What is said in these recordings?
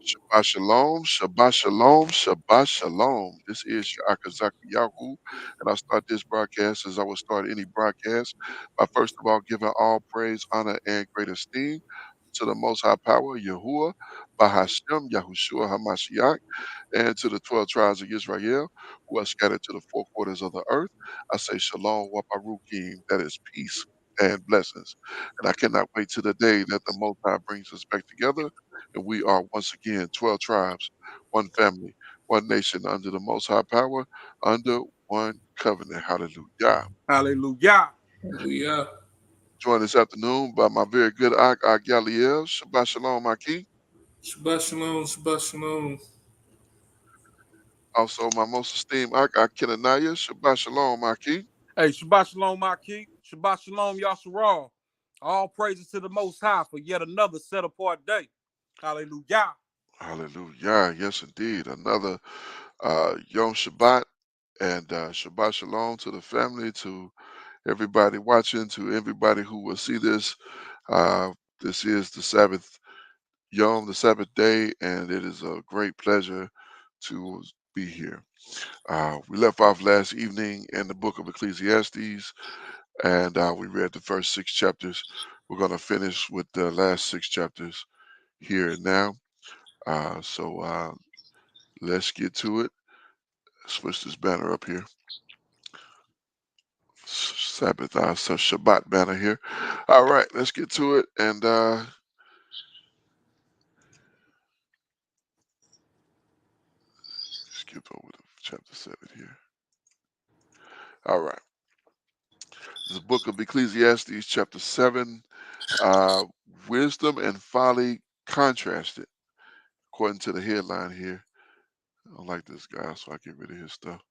Shabbat shalom, Shabbat shalom, Shabbat shalom. This is your Akazaki Yahoo, and I start this broadcast as I would start any broadcast by first of all giving all praise, honor, and great esteem to the Most High Power, Yahuwah, Bahashem, Yahushua Hamashiach, and to the 12 tribes of Israel who are scattered to the four quarters of the earth. I say shalom, waparukim, that is peace and blessings. And I cannot wait to the day that the Most High brings us back together and we are once again 12 tribes, one family, one nation under the Most High Power, under one covenant. Hallelujah. Hallelujah. Hallelujah. Joined this afternoon by my very good Ak Yaliel. Shabbat Shalom, Aki. Shabbat shalom, Shabbat shalom. Also, my most esteemed Ak Kenanaya. Shabbat Shalom, Aki. Hey, Shabbat Shalom, Maki. Shabbat Shalom, Yasharal. All praises to the Most High for yet another set apart day. Hallelujah. Hallelujah. Yes, indeed. Another Yom Shabbat and Shabbat Shalom to the family, to everybody watching, to everybody who will see this. Uh, this is the Sabbath Yom, the Sabbath day, and it is a great pleasure to be here. We left off last evening in the book of Ecclesiastes, and we read the first 6 chapters. We're going to finish with the last 6 chapters here and now. So let's get to it. Switch this banner up here. Sabbath, so Shabbat banner here. All right, let's get to it and skip over to chapter 7 here. All right. The book of Ecclesiastes, chapter 7, uh, wisdom and folly contrasted, according to the headline here. I don't like this guy, so I get rid of his stuff.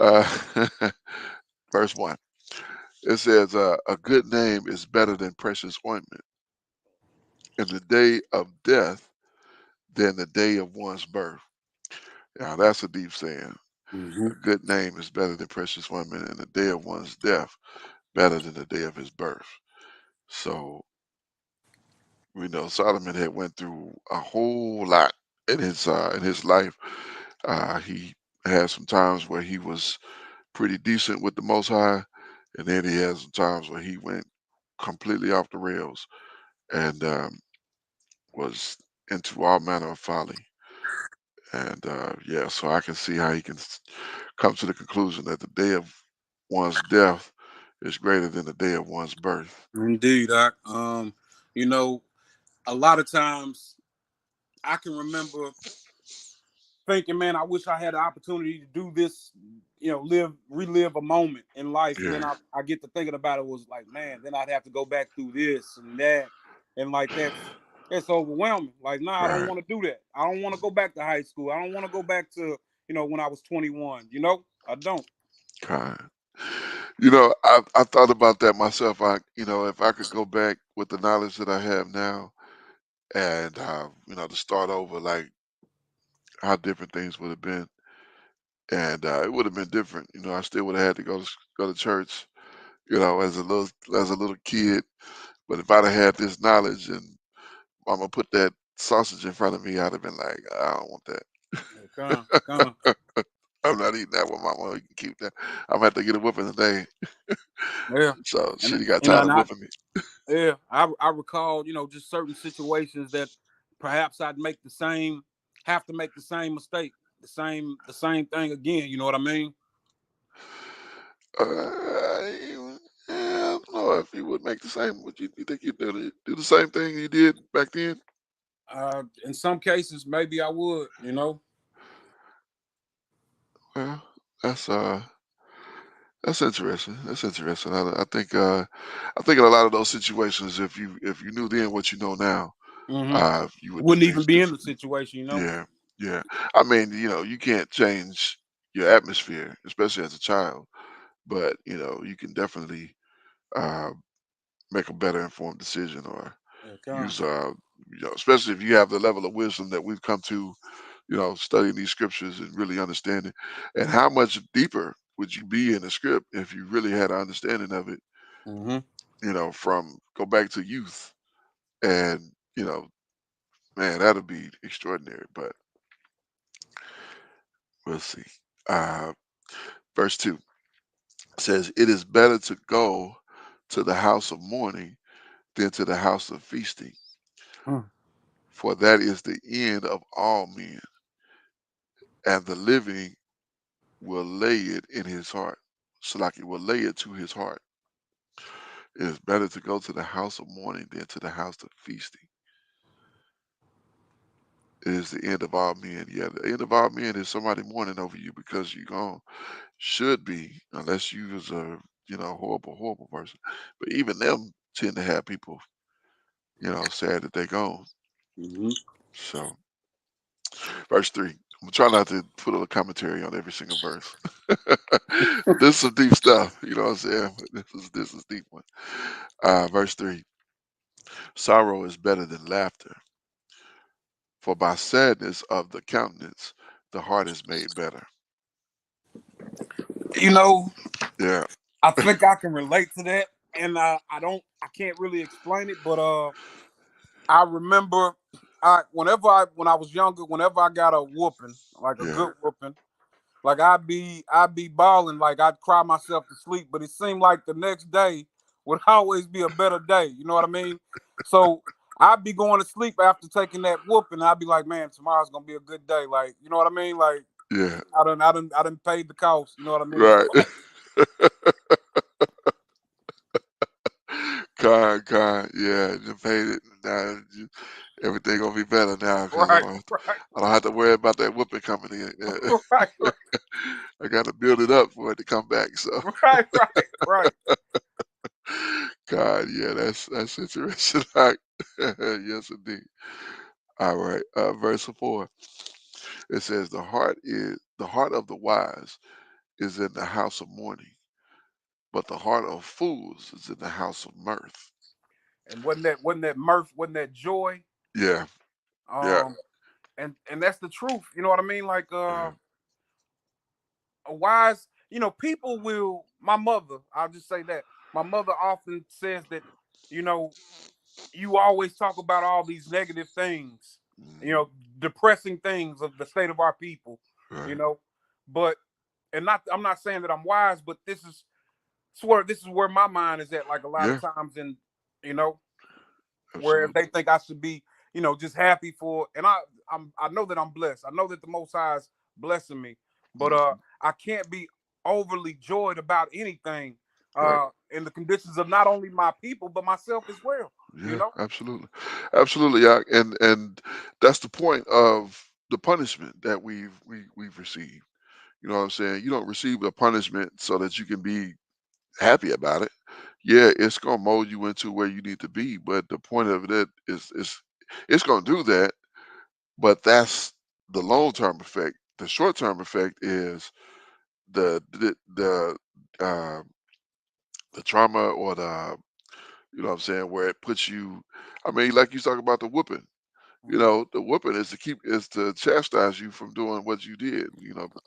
Uh, verse 1. It says, a good name is better than precious ointment, and the day of death than the day of one's birth. Now, that's a deep saying. Mm-hmm. A good name is better than precious ointment, and the day of one's death better than the day of his birth. So we know Solomon had went through a whole lot in his life. He had some times where he was pretty decent with the Most High, and then he had some times where he went completely off the rails and was into all manner of folly. And yeah, so I can see how he can come to the conclusion that the day of one's death is greater than the day of one's birth. Indeed, Doc. You know, a lot of times I can remember thinking, man, I wish I had the opportunity to do this, relive a moment in life. And then Yeah, I get to thinking about it, was like, man, then I'd have to go back through this and that. And like that's overwhelming. Like, nah, I don't right. want to do that. I don't want to go back to high school. I don't want to go back to, when I was 21. I don't. Kind. I thought about that myself. If I could go back with the knowledge that I have now and, to start over, like how different things would have been. And it would have been different. I still would have had to go to church, as a little kid. But if I'd have had this knowledge and I'm gonna put that sausage in front of me, I'd have been like, I don't want that. Yeah, come. I'm not eating that one, Mama. You can keep that. I'm gonna have to get a whooping today. Yeah. So And shit, you got you know, tired and of I whooping me. yeah, I recall, just certain situations that perhaps I'd have to make the same mistake, the same thing again. You know what I mean? I don't know if you would make the same. Would you think you'd do the same thing you did back then? In some cases, maybe I would. Well, that's that's interesting. That's interesting. I think in a lot of those situations, if you knew then what you know now, Hmm. you would do Wouldn't even things be in the differently. situation. Yeah, yeah. I mean, you can't change your atmosphere, especially as a child, but you can definitely uh, make a better informed decision or Okay. use, especially if you have the level of wisdom that we've come to, studying these scriptures and really understanding. And how much deeper would you be in the script if you really had an understanding of it? Hmm. From go back to youth and Man, that'll be extraordinary. But we'll see. Uh, verse 2 says, "It is better to go to the house of mourning than to the house of feasting, Mm. for that is the end of all men, and the living will lay it in his heart." So like it will lay it to his heart. It is better to go to the house of mourning than to the house of feasting. It is the end of all men. Yeah, the end of all men is somebody mourning over you because you gone. Should be, unless you was a horrible, horrible person. But even them tend to have people, sad that they gone. Hmm. So verse 3. I'm trying not to put a little commentary on every single verse. This is some deep stuff, you know what I'm saying? But this is deep one. Verse 3. Sorrow is better than laughter, for by sadness of the countenance the heart is made better. You know, Yeah, I think I can relate to that, and I can't really explain it, but I remember, when I was younger, whenever I got a whooping, like a yeah, good whooping, like I'd be balling, like I'd cry myself to sleep, but it seemed like the next day would always be a better day. You know what I mean? So I'd be going to sleep after taking that whooping. I'd be like, man, tomorrow's gonna be a good day. Like, you know what I mean? Like yeah. I done paid the cost. You know what I mean? Right. Kind. Yeah, you paid it. Now everything gonna be better now because Right, right, I don't have to worry about that whooping coming in. right, right, I got to build it up for it to come back. So, right, right, right. God, yeah, that's interesting. Like, yes, indeed. All right, verse 4. It says, the heart of the wise is in the house of mourning, but the heart of fools is in the house of mirth." And wasn't that mirth, wasn't that joy? Yeah, yeah, Um, and that's the truth. You know what I mean? Like yeah. a wise, people will. My mother, I'll just say that. My mother often says that, you know, you always talk about all these negative things, you Mhm. know, depressing things of the state of our people, you Right. know. But I'm not saying that I'm wise, but this is where my mind is at. Like a lot of Yeah, times, and you know, where absolutely. they think I should be, just happy for, and I know that I'm blessed. I know that the Most High is blessing me, but Mhm. I can't be overly joyed about anything Right. in the conditions of not only my people but myself as well. You Yeah, know, absolutely. Absolutely. Yeah. And that's the point of the punishment that we've received. You know what I'm saying? You don't receive a punishment so that you can be happy about it. Yeah, it's gonna mold you into where you need to be, but the point of it is it's gonna do that, but that's the long term effect. The short term effect is the uh, the trauma or the what I'm saying, where it puts you. I mean, like you talk about the whooping. hmm The whooping is to chastise you from doing what you did.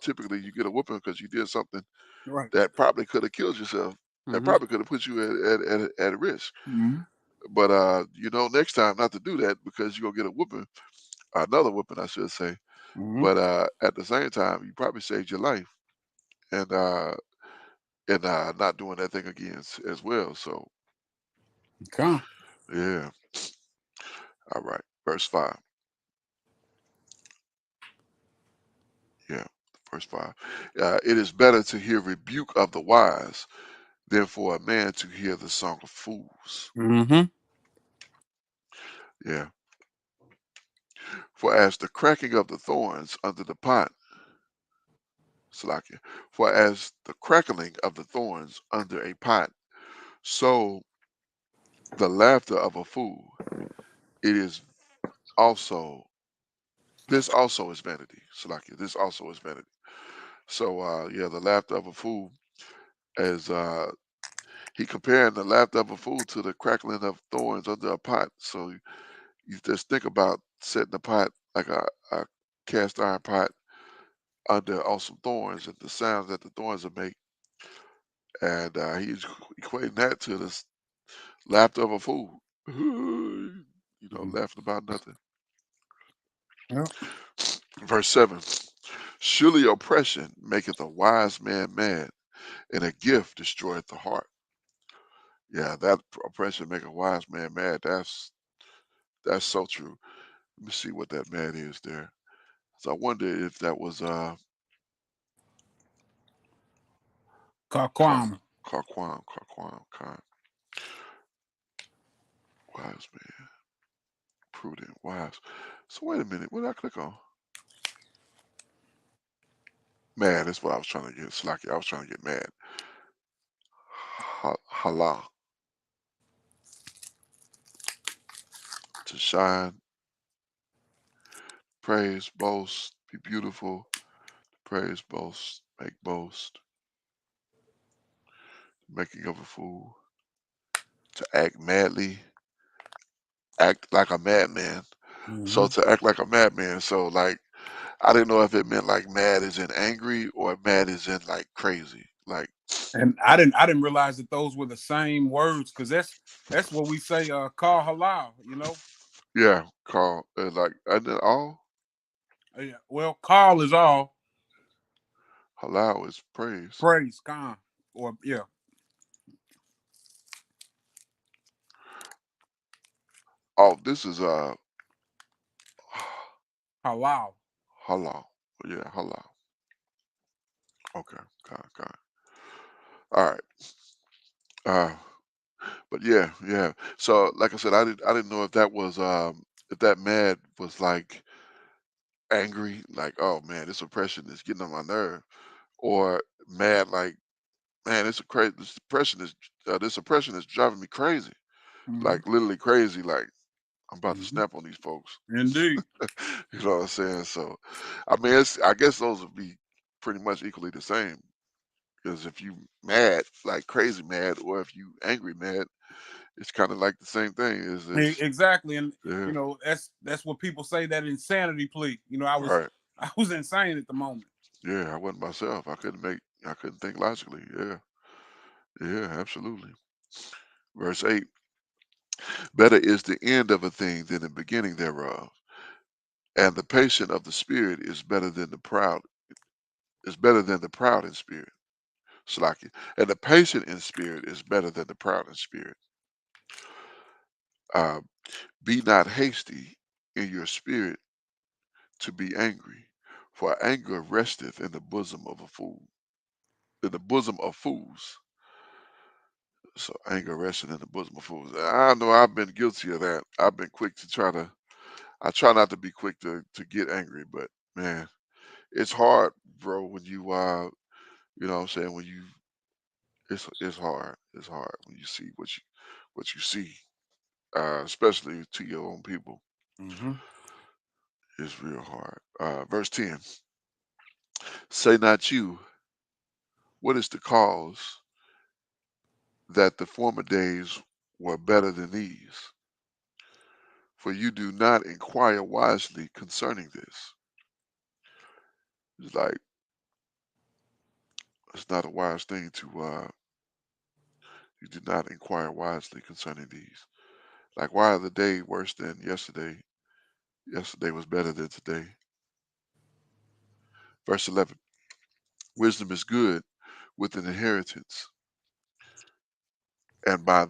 Typically you get a whooping because you did something right? that probably could have killed yourself. That hmm probably could have put you at risk. hmm But next time not to do that because you're gonna get a whooping, another whooping, I should say. hmm But at the same time, you probably saved your life and not doing that thing again as well. So Okay. yeah, all right. Verse 5. Yeah, verse 5. It is better to hear rebuke of the wise than for a man to hear the song of fools. hmm Yeah. For as the cracking of the thorns under the pot, Salakia, for as the crackling of the thorns under a pot, so the laughter of a fool, it is also, this also is vanity. Salakia, this also is vanity. So, yeah, the laughter of a fool is, he comparing the laughter of a fool to the crackling of thorns under a pot. So you just think about setting a pot like a cast iron pot under awesome thorns and the sounds that the thorns will make. And he's equating that to the laughter of a fool. hmm Laughing about nothing. Yeah. Verse 7. Surely oppression maketh a wise man mad, and a gift destroyeth the heart. Yeah, that oppression make a wise man mad. That's so true. Let me see what that mad is there. So I wonder if that was Car Carquam. Carquan, wise man, prudent, wise. So wait a minute, what did I click on? Mad, that's what I was trying to get. Slacky, I was trying to get mad. Hala, to shine, praise, boast, be beautiful, praise, boast, make boast, making of a fool, to act madly, act like a madman. So Hmm. to act like a madman, so like I didn't know if it meant like mad is in angry or mad is in like crazy. Like And I didn't realize that those were the same words because that's what we say. Call halal. yeah, call like I did all Yeah. Well, call is all halal is praise. praise, con, or yeah, Oh, this is halal. halal. Yeah, halal. Okay, got it. All right. Uh, but yeah. So like I said, I didn't know if that mad was like angry, like oh man, this oppression is getting on my nerve, or mad like man, this oppression is driving me crazy, Hmm. like literally crazy, like I'm about to Hmm. snap on these folks. Indeed. You know what I'm saying? So, I mean, I guess those would be pretty much equally the same. Because if you mad, like crazy mad, or if you angry mad, it's kind of like the same thing. Is Exactly, and yeah, that's what people say that insanity plea. I was right. I was insane at the moment. Yeah, I wasn't myself. I couldn't think logically. Yeah, yeah, absolutely. Verse 8. Better is the end of a thing than the beginning thereof, and the patient of the spirit is better than the proud in spirit. Slaki. And the patient in spirit is better than the proud in spirit. Uh, be not hasty in your spirit to be angry, for anger resteth in the bosom of a fool, in the bosom of fools. So anger resting in the bosom of fools. I know I've been guilty of that. I've been quick to I try not to be quick to get angry, but man, it's hard, bro, when you know what I'm saying, when you it's hard. It's hard when you see what you see, especially to your own people. Hmm. It's real hard. Verse 10. Say not you, what is the cause that the former days were better than these? For you do not inquire wisely concerning this. It's like it's not a wise thing to you did not inquire wisely concerning these. Like why are the day worse than yesterday? Yesterday was better than today. Verse 11. Wisdom is good with an inheritance, and by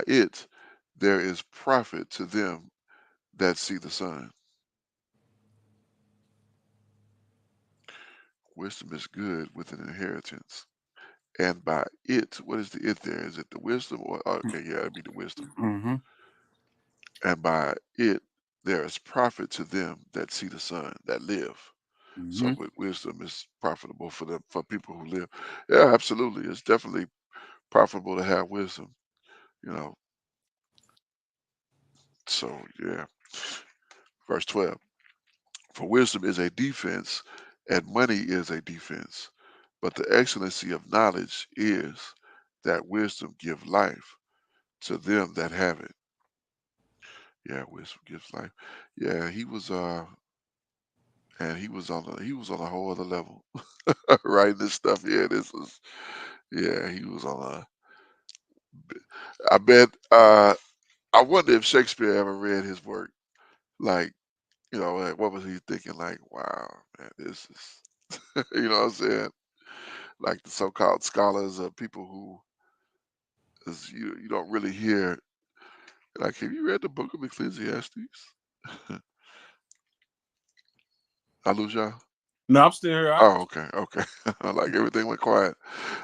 it there is profit to them that see the sun. Wisdom is good with an inheritance, and by it, what is the it there? Is it the wisdom or okay, yeah, it'd be the wisdom. Hmm. And by it there is profit to them that see the sun, that live. So Hmm. with wisdom is profitable for people who live. Yeah, absolutely. It's definitely profitable to have wisdom, you know. So yeah. Verse 12. For wisdom is a defense, and money is a defense. But the excellency of knowledge is that wisdom give life to them that have it. Yeah, wisdom gives life. Yeah, he was and he was on a whole other level. Writing this stuff. Yeah, this was yeah, he was on a I bet I wonder if Shakespeare ever read his work. Like like, what was he thinking? Like, wow, man, this is, you know what I'm saying? Like the so-called scholars or people who is you don't really hear. Like, have you read the book of Ecclesiastes? I lose y'all. No, I'm still here. Oh, okay, okay. Like everything went quiet.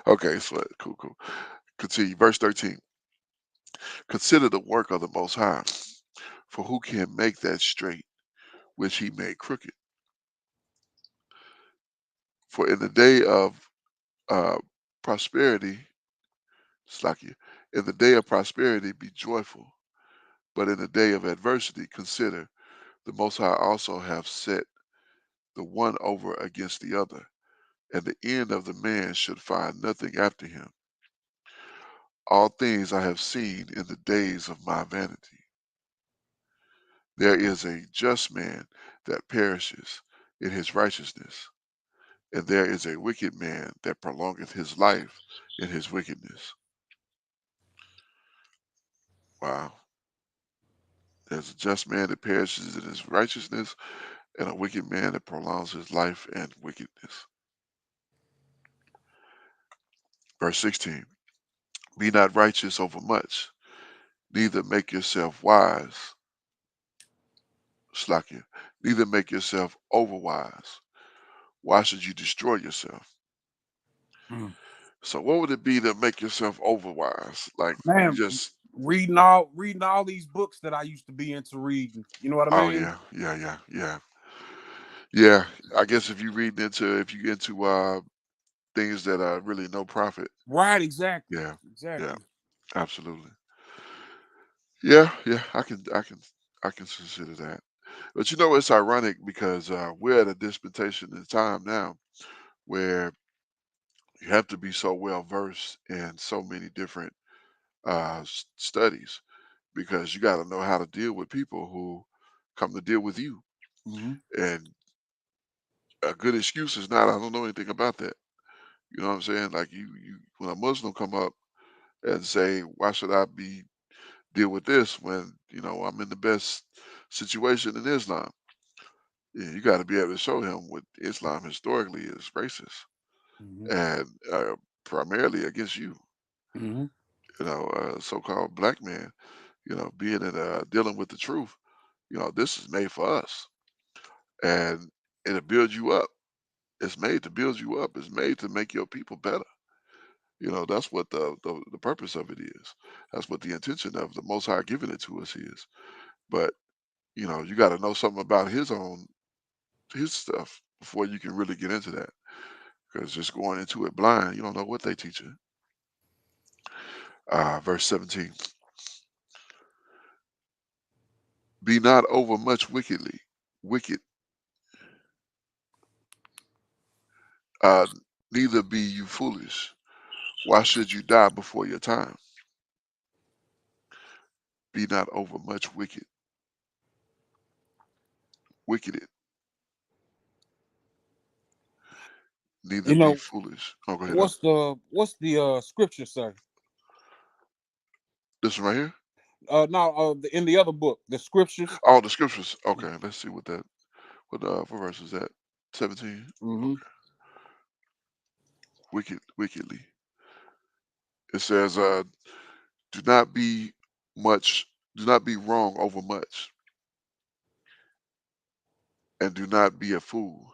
Okay, so cool, cool. Continue. Verse 13. Consider the work of the Most High, for who can make that straight which he made crooked? For in the day of uh, prosperity, Slakia, in the day of prosperity be joyful, but in the day of adversity consider the Most High also have set the one over against the other, and the end of the man should find nothing after him. All things I have seen in the days of my vanity. There is a just man that perishes in his righteousness, and there is a wicked man that prolongeth his life in his wickedness. Wow. There's a just man that perishes in his righteousness, and a wicked man that prolongs his life in wickedness. Verse 16. Be not righteous over much, neither make yourself wise. Slakia. Neither make yourself overwise. Why should you destroy yourself? Mm. So what would it be to make yourself overwise? Like you Man, just reading all these books that I used to be into reading. You know what I oh mean? yeah, yeah, yeah, yeah. Yeah. I guess if you read into if you get into things that are really no profit. Right, exactly. Yeah, yeah, Exactly. absolutely. Yeah, yeah, I can consider that. But you know it's ironic because we're at a dispensation in time now where you have to be so well versed in so many different studies because you got to know how to deal with people who come to deal with you. Hmm. And a good excuse is not, I don't know anything about that. You know what I'm saying? Like you when a Muslim come up and say, why should I be deal with this when I'm in the best situation in Islam? Yeah, you got to be able to show him what Islam historically is racist Hmm. and primarily against you. Hmm. So-called black man. Being in dealing with the truth. This is made for us, and it'll build you up. It's made to build you up. It's made to make your people better. That's what the purpose of it is. That's what the intention of the Most High giving it to us is. But you got to know something about his stuff before you can really get into that. Because just going into it blind, you don't know what they teach you. Verse 17: Be not over much wicked, uh, neither be you foolish. Why should you die before your time? Be not over much wicked, neither You be know, foolish. Oh, go ahead. what's the scripture say? This one right here. No, in the other book, the scriptures. Oh, the scriptures. Okay, let's see what verse is that? 17. Hmm. Okay, wickedly. It says, do not be much, do not be wrong over much, and do not be a fool.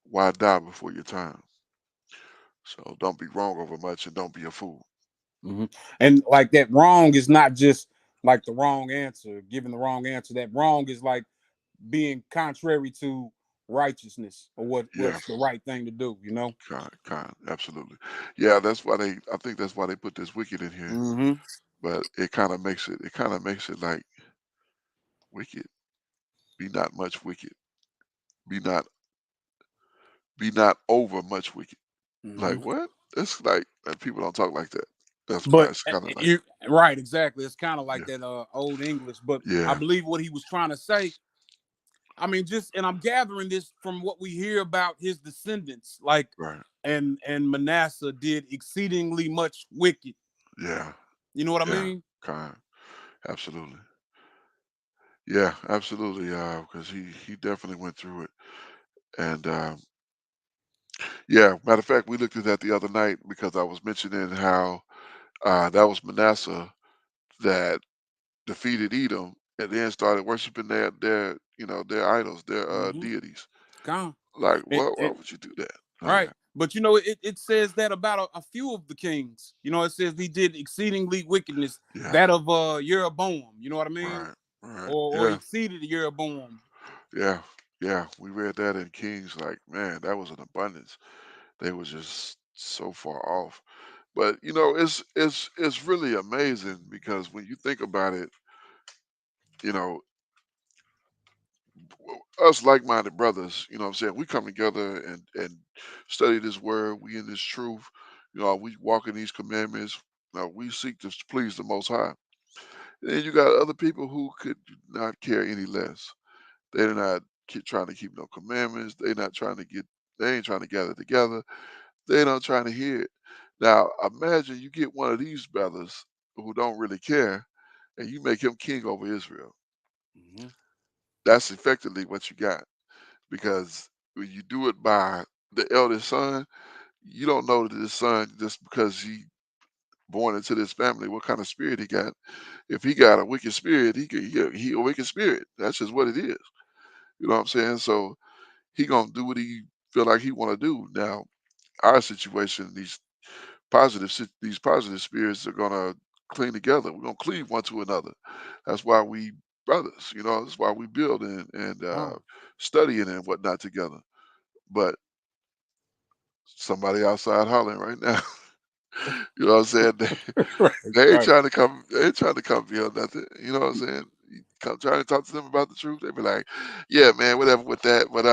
Why die before your time? So don't be wrong over much, and don't be a fool. Hmm. And like that wrong is not just like the wrong answer, giving the wrong answer. That wrong is like being contrary to righteousness or Yeah, what's the right thing to do. absolutely. Yeah, that's why I think that's why they put this wicked in here. Hmm. But it kind of makes it like wicked. Be not much wicked. Be not be not over much wicked. Like Hmm. what? It's like people don't talk like that. That's why But it's kind of like you right, exactly. It's kind of like yeah, that old English. But I yeah, believe what he was trying to say. I mean, just and I'm gathering this from what we hear about his descendants, like right, and Manasseh did exceedingly much wicked. yeah, You know what I yeah, mean? kind, absolutely, Yeah, absolutely. Because he definitely went through it, and yeah. Matter of fact, we looked at that the other night because I was mentioning how that was Manasseh that defeated Edom and then started worshiping their idols, their Mm-hmm. deities. Gone. Like, And, what? Why and would you do that? right. Like, But it says that about a few of the kings. It says he did exceedingly wickedness, yeah, that of Jeroboam. You know what I mean? right, right, Or yeah, exceeded Jeroboam. yeah, yeah. We read that in Kings. Like, man, that was an abundance. They was just so far off. But it's really amazing because when you think about it, you know, us like-minded brothers, you know what I'm saying, we come together and study this word, we in this truth, we walk in these commandments, we seek to please the most high. And then you got other people who could not care any less. They're not trying to keep no commandments, they ain't trying to gather together, they not trying to hear it. Now imagine you get one of these brothers who don't really care and you make him king over Israel. Mm-hmm. That's effectively what you got. Because when you do it by the eldest son, you don't know that this son just because he born into this family, what kind of spirit he got. If he got a wicked spirit, he a wicked spirit. That's just what it is. You know what I'm saying? So he gonna do what he feel like he want to do. Now, our situation, these positive spirits are gonna cling together. We're gonna cleave one to another. That's why we brothers. That's why we build and Gone. studying and whatnot together. But somebody outside hollering right now. You know what I'm saying? right. They ain't Right. trying to come. They ain't trying to come feel nothing. You know what I'm saying? You come trying to talk to them about the truth. They be like, "Yeah, man, whatever with that." But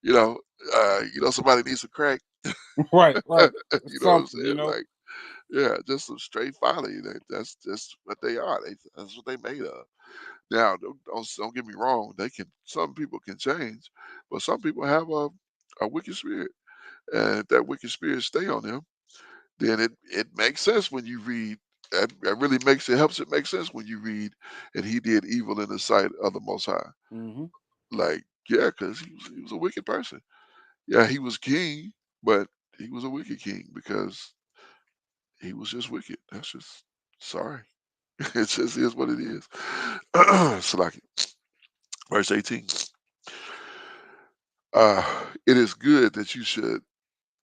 you know, somebody needs some crack. Right. Right. You know what I'm Something. saying? Like, yeah, just some straight folly. That's just what they are. That's what they made of. Now, don't get me wrong. Some people can change, but some people have a wicked spirit, and if that wicked spirit stay on them, then it makes sense when you read. That really helps it make sense when you read, and he did evil in the sight of the Most High. Mm-hmm. Like, yeah, because he was a wicked person. Yeah, he was king, but he was a wicked king because he was just wicked. That's just sorry. It just is what it is. Salaki. Verse 18. It is good that you should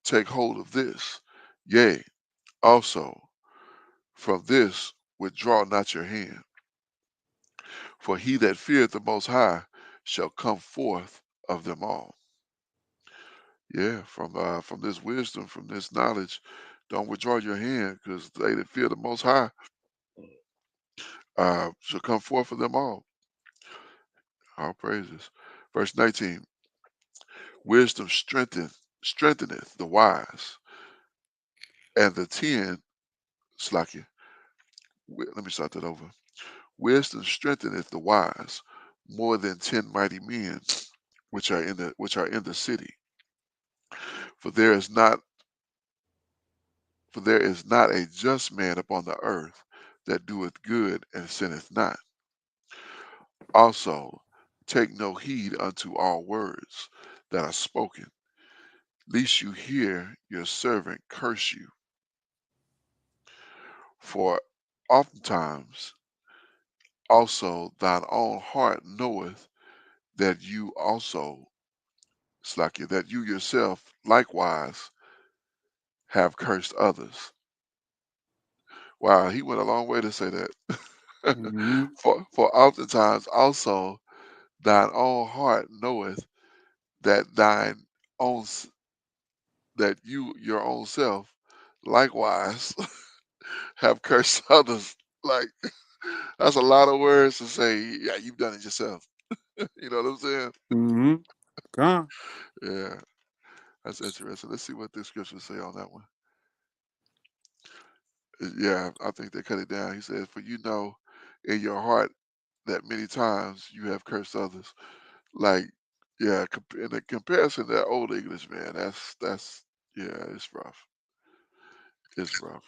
take hold of this. Yea, also from this withdraw not your hand. For he that feareth the Most High shall come forth of them all. Yeah, from this wisdom, from this knowledge, don't withdraw your hand, because they that fear the Most High shall come forth of them all. All praises. Verse 19. Wisdom strengtheneth the wise, and the ten, Slakia. Let me start that over. Wisdom strengtheneth the wise more than 10 mighty men, which are in the city. For there is not For there is not a just man upon the earth that doeth good and sinneth not. Also, take no heed unto all words that are spoken, lest you hear your servant curse you. For oftentimes also thine own heart knoweth that you also, Slakia, that you yourself likewise have cursed others. Wow, he went a long way to say that. Mm-hmm. For oftentimes also thine own heart knoweth that own s- that you your own self likewise have cursed others. Like, that's a lot of words to say. Yeah, you've done it yourself. You know what I'm saying? Mm-hmm. Gone. Yeah, that's interesting. Let's see what the scriptures say on that one. Yeah, I think they cut it down. He says, "For you know in your heart that many times you have cursed others." Like, yeah, in the comparison to that old English, man, that's yeah, it's rough. It's rough.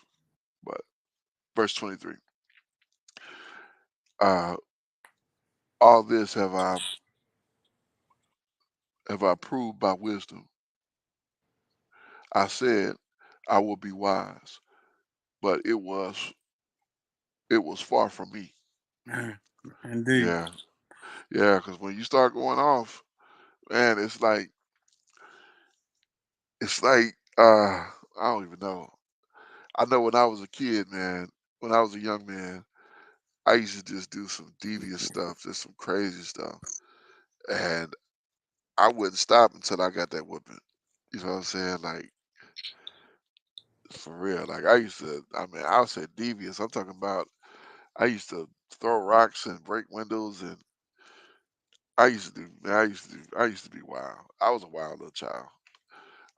But verse 23. Uh, All this have I proved by wisdom. I said I will be wise, but it was far from me. Indeed. Yeah, yeah. Because when you start going off, man, it's like I don't even know. I know when I was a kid, man, when I was a young man, I used to just do some devious stuff, just some crazy stuff, and I wouldn't stop until I got that whooping. You know what I'm saying? Like for real. Like I used to. I mean, I'll say devious. I'm talking about. I used to throw rocks and break windows, and I used to do. Man, I used to be wild. I was a wild little child.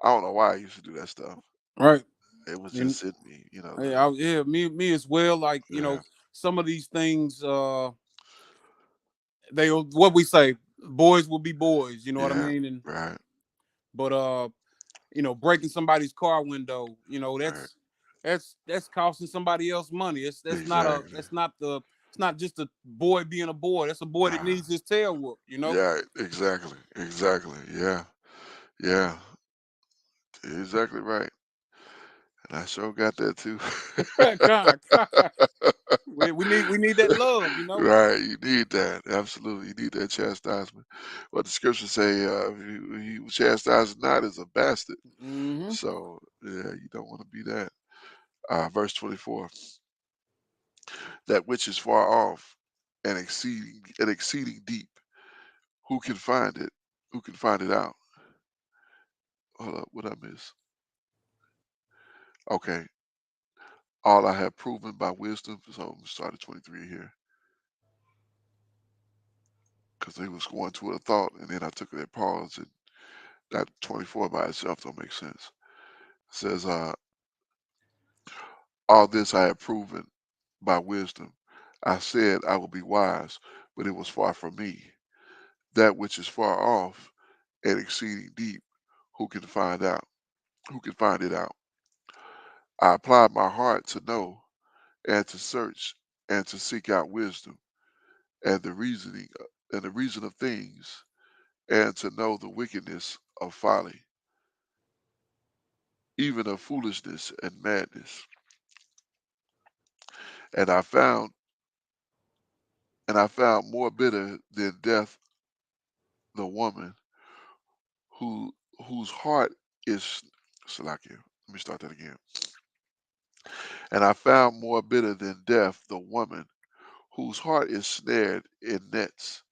I don't know why I used to do that stuff. Right. It was And just in me, yeah, to yeah, me as well. Like, yeah, some of these things, they what we say, boys will be boys. You know what I yeah, mean? And right, but breaking somebody's car window, right, that's costing somebody else money. exactly. It's not just a boy being a boy. That's a boy that Uh, needs his tail whooped. yeah, exactly, exactly. Yeah, yeah, exactly right. And I sure got that too. God, God. We need that love. Right, you need that. Absolutely, you need that chastisement. What the scriptures say, he who chastises not is a bastard. Hmm. So yeah, you don't want to be that. Verse 24, that which is far off and exceeding deep. Who can find it? Who can find it out? Hold up, what I miss? Okay, all I have proven by wisdom. So I'm gonna start at 23 here because he was going to a thought, and then I took that pause, and that 24 by itself don't make sense. It says, all this I have proven by wisdom. I said I will be wise, but it was far from me. That which is far off and exceeding deep, who can find out? Who can find it out? I applied my heart to know and to search and to seek out wisdom and the reason of things and to know the wickedness of folly, even of foolishness and madness. And I found more bitter than death the woman who whose heart is Salakia. Let me start that again. And I found more bitter than death the woman whose heart is snared in nets,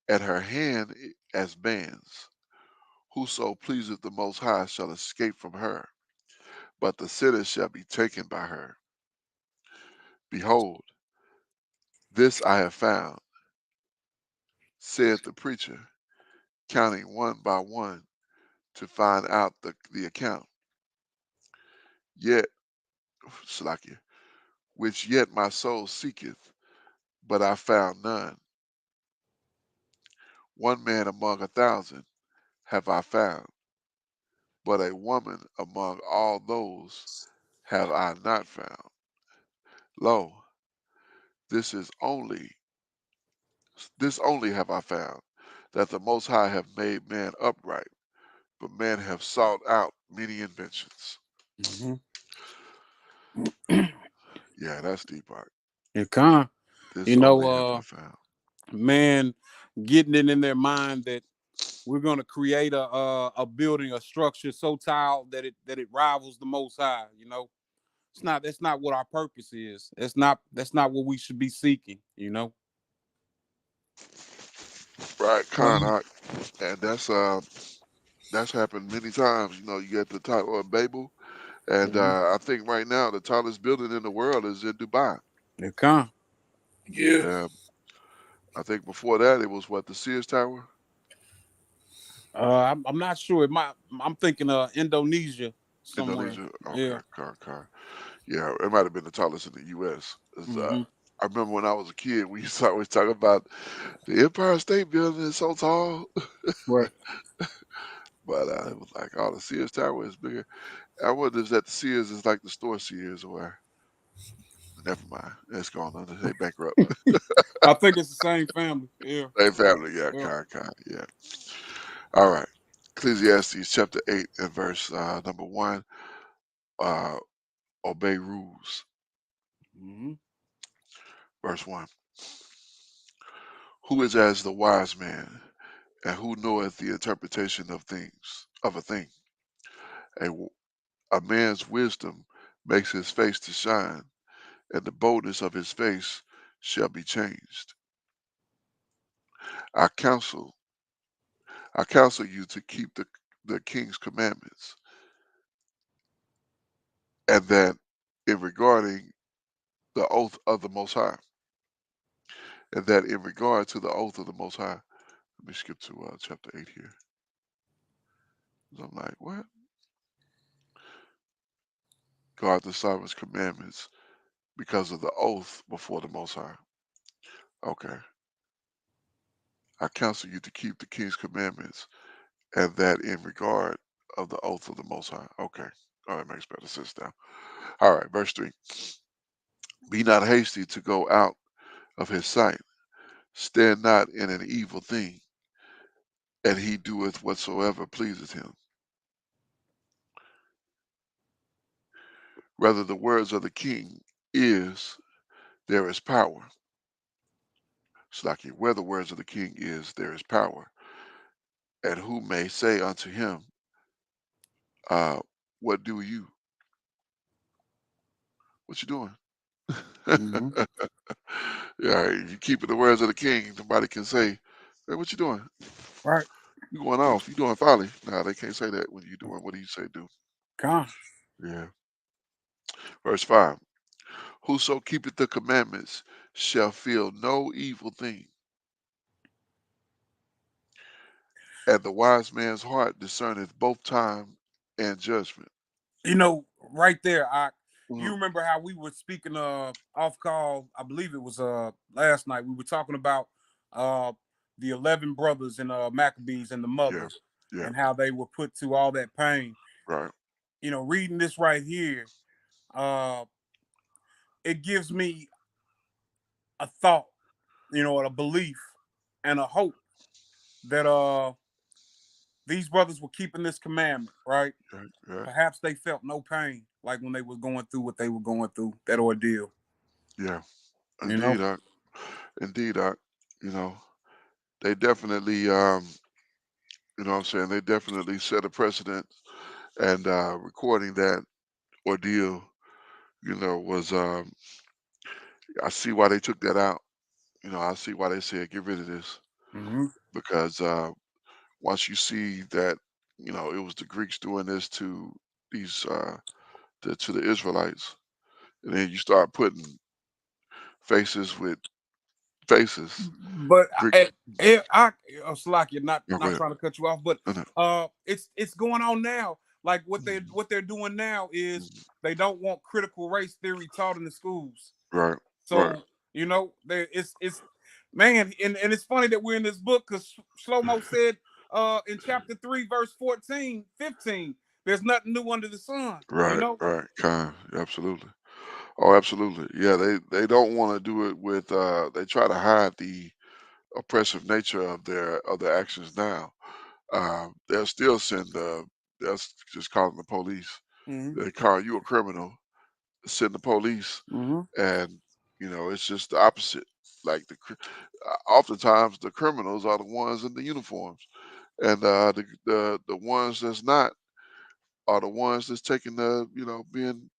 and her hand as bands. Whoso pleaseth the Most High shall escape from her, but the sinner shall be taken by her. Behold, this I have found, said the preacher, counting one by one to find out the account. Yet, Salakia, which yet my soul seeketh, but I found none. One man among 1,000 have I found, but a woman among all those have I not found. Lo, this is only this only have I found, that the Most High have made man upright, but men have sought out many inventions. Hmm. Yeah, that's deep art. And con, This you know, only have I found. man, getting it in their mind that we're gonna create a building, a structure so tall that it rivals the Most High. It's not. That's not what our purpose is. That's not what we should be seeking. Right, Con. and that's happened many times. You get the Tower of Babel, and Mm-hmm. I think right now the tallest building in the world is in Dubai. It can. Yeah. Yeah, I think before that it was what, the Sears Tower. I'm not sure. I'm thinking Indonesia somewhere. Indonesia. Yeah. Okay, car. Yeah, it might have been the tallest in the U.S. Hmm. I remember when I was a kid, we used to always talk about the Empire State Building is so tall, Right. but it was like, oh, the Sears Tower is bigger. I wonder if that the Sears is like the store Sears, or Never mind. It's going on. They bankrupt. I think it's the same family. Yeah. They family. Yeah, Yeah. kind. Yeah. All right. Ecclesiastes chapter 8 and verse number 1. Uh, obey rules. Hmm. Verse 1. Who is as the wise man, and who knoweth the interpretation of things, of a thing? A, a man's wisdom makes his face to shine, and the boldness of his face shall be changed. I counsel, I counsel you to keep the king's commandments, and that in regarding the oath of the Most High, and that in regard to the oath of the Most High. Let me skip to chapter 8 here. 'Cause I'm like, what? Guard the sovereign's commandments because of the oath before the Most High. Okay. I counsel you to keep the king's commandments, and that in regard of the oath of the Most High. Okay. Oh, that makes better sense now. All right, verse 3. Be not hasty to go out of his sight. Stand not in an evil thing, and he doeth whatsoever pleaseth him. Rather, the words of the king is, there is power. Slaki, where the words of the king is, there is power. And who may say unto him, uh, what do you? What you doing? Hmm. Yeah, you keeping the words of the king. Nobody can say, hey, what you doing? Right. You going off? You doing folly? Nah, they can't say that when you doing what do you say do. Con. Yeah. Verse 5. Whoso keepeth the commandments shall feel no evil thing, and the wise man's heart discerneth both time and judgment. Right there, you Mhm. remember how we were speaking off call, I believe it was last night. We were talking about uh the 11 brothers and Maccabees and the Yeah, mothers yeah, and how they were put to all that pain. right, Reading this right here, uh it gives me a thought, a belief and a hope that these brothers were keeping this commandment, right? right, right. Perhaps they felt no pain like when they were going through what they were going through, that ordeal, Yeah, you know? indeed, indeed, you know, they definitely, what I'm saying, they definitely set a precedent, and recording that ordeal, was, I see why they took that out. I see why they said get rid of this Hmm. because once you see that, it was the Greeks doing this to these to the Israelites, and then you start putting faces with faces. But Greek, Slakia, not no, go not ahead. trying to cut you off, but No, no. it's going on now. Like Mhm. what they're doing now is Mhm. they don't want critical race theory taught in the schools. Right, right. So it's man, and it's funny that we're in this book because Shlomo said in chapter 3, verse 14, 15, there's nothing new under the sun. Right, right, kind, absolutely. Oh, absolutely. Yeah, they don't want to do it with. They try to hide the oppressive nature of their actions now. They'll still send. They'll just call them the police. Hmm. They call you a criminal. Send the police, Hmm. and it's just the opposite. Like oftentimes the criminals are the ones in the uniforms, and the ones that's not are the ones that's taking the being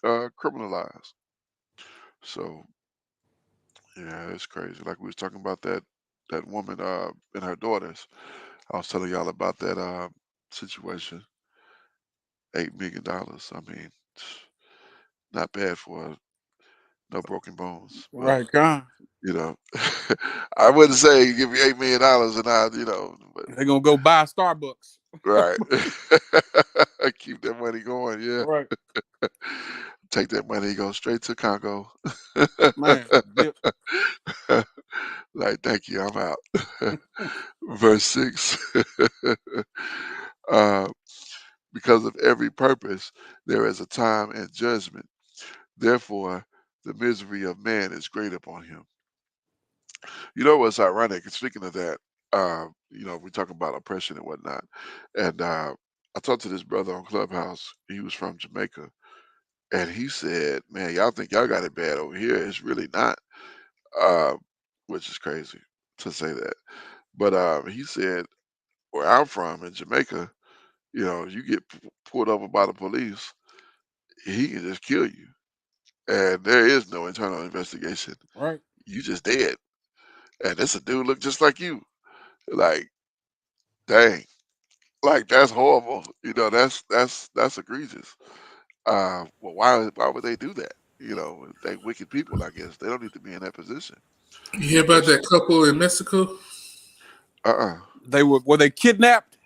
criminalized. So yeah, it's crazy. Like we was talking about that woman and her daughters. I was telling y'all about that situation. $8 million. I mean, not bad for no broken bones, but Right, Con. you know, I wouldn't say give me $8 million and but They're gonna go buy Starbucks. right, keep that money going. Yeah, Right, take that money, go straight to Congo. man. Dip. Like, thank you, I'm out. Verse 6. uh, because of every purpose, there is a time and judgment. Therefore, the misery of man is great upon him. You know what's ironic? Speaking of that, we talk about oppression and whatnot. And I talked to this brother on Clubhouse. He was from Jamaica. And he said, man, y'all think y'all got it bad over here. It's really not, uh, which is crazy to say that. But he said, where I'm from in Jamaica, you get pulled over by the police, he can just kill you. And there is no internal investigation. Right. You just dead. And this a dude look just like you. Like, dang. Like that's horrible. That's egregious. Well, why would they do that? They wicked people. I guess they don't need to be in that position. You hear But about that couple in Mexico? uh-uh. Were they kidnapped?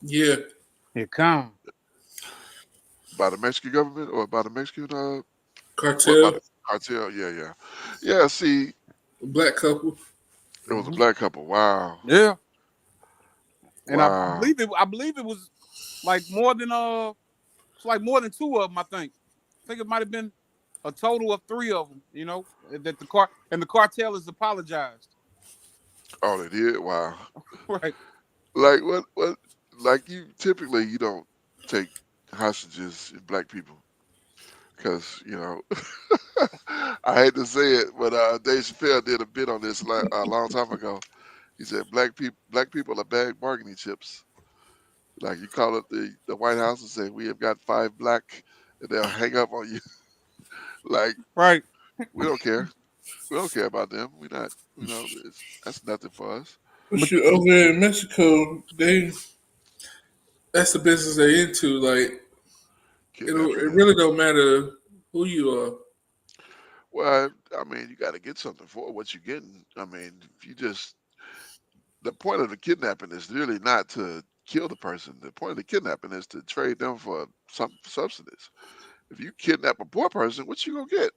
Yeah, Here come. By the Mexican government or by the Mexican what by cartel, the cartel? Yeah, yeah, yeah. See, black couple. it was a Mhm. black couple. Wow, Yeah, and wow. I believe it was like more than it's like more than two of them. I think it might have been a total of three of them. That the cartel has apologized. Oh, they did. Wow. Right. Like what? Like you don't take hostages in black people because I hate to say it, but Dave Chappelle did a bit on this a long time ago. He said black people are bad bargaining chips. Like you call up the White House and say we have got five black, and they'll hang up on you. Like Right. we don't care. We don't care about them. We not. That's nothing for us. But But shoot, over there in Mexico, that's the business they into. Like Kidnapping it is. really don't matter who you are. Well, I mean, you got to get something for what you're getting. I mean, if you just the point of the kidnapping is really not to kill the person. The point of the kidnapping is to trade them for some substance. If you kidnap a poor person, what you gonna get?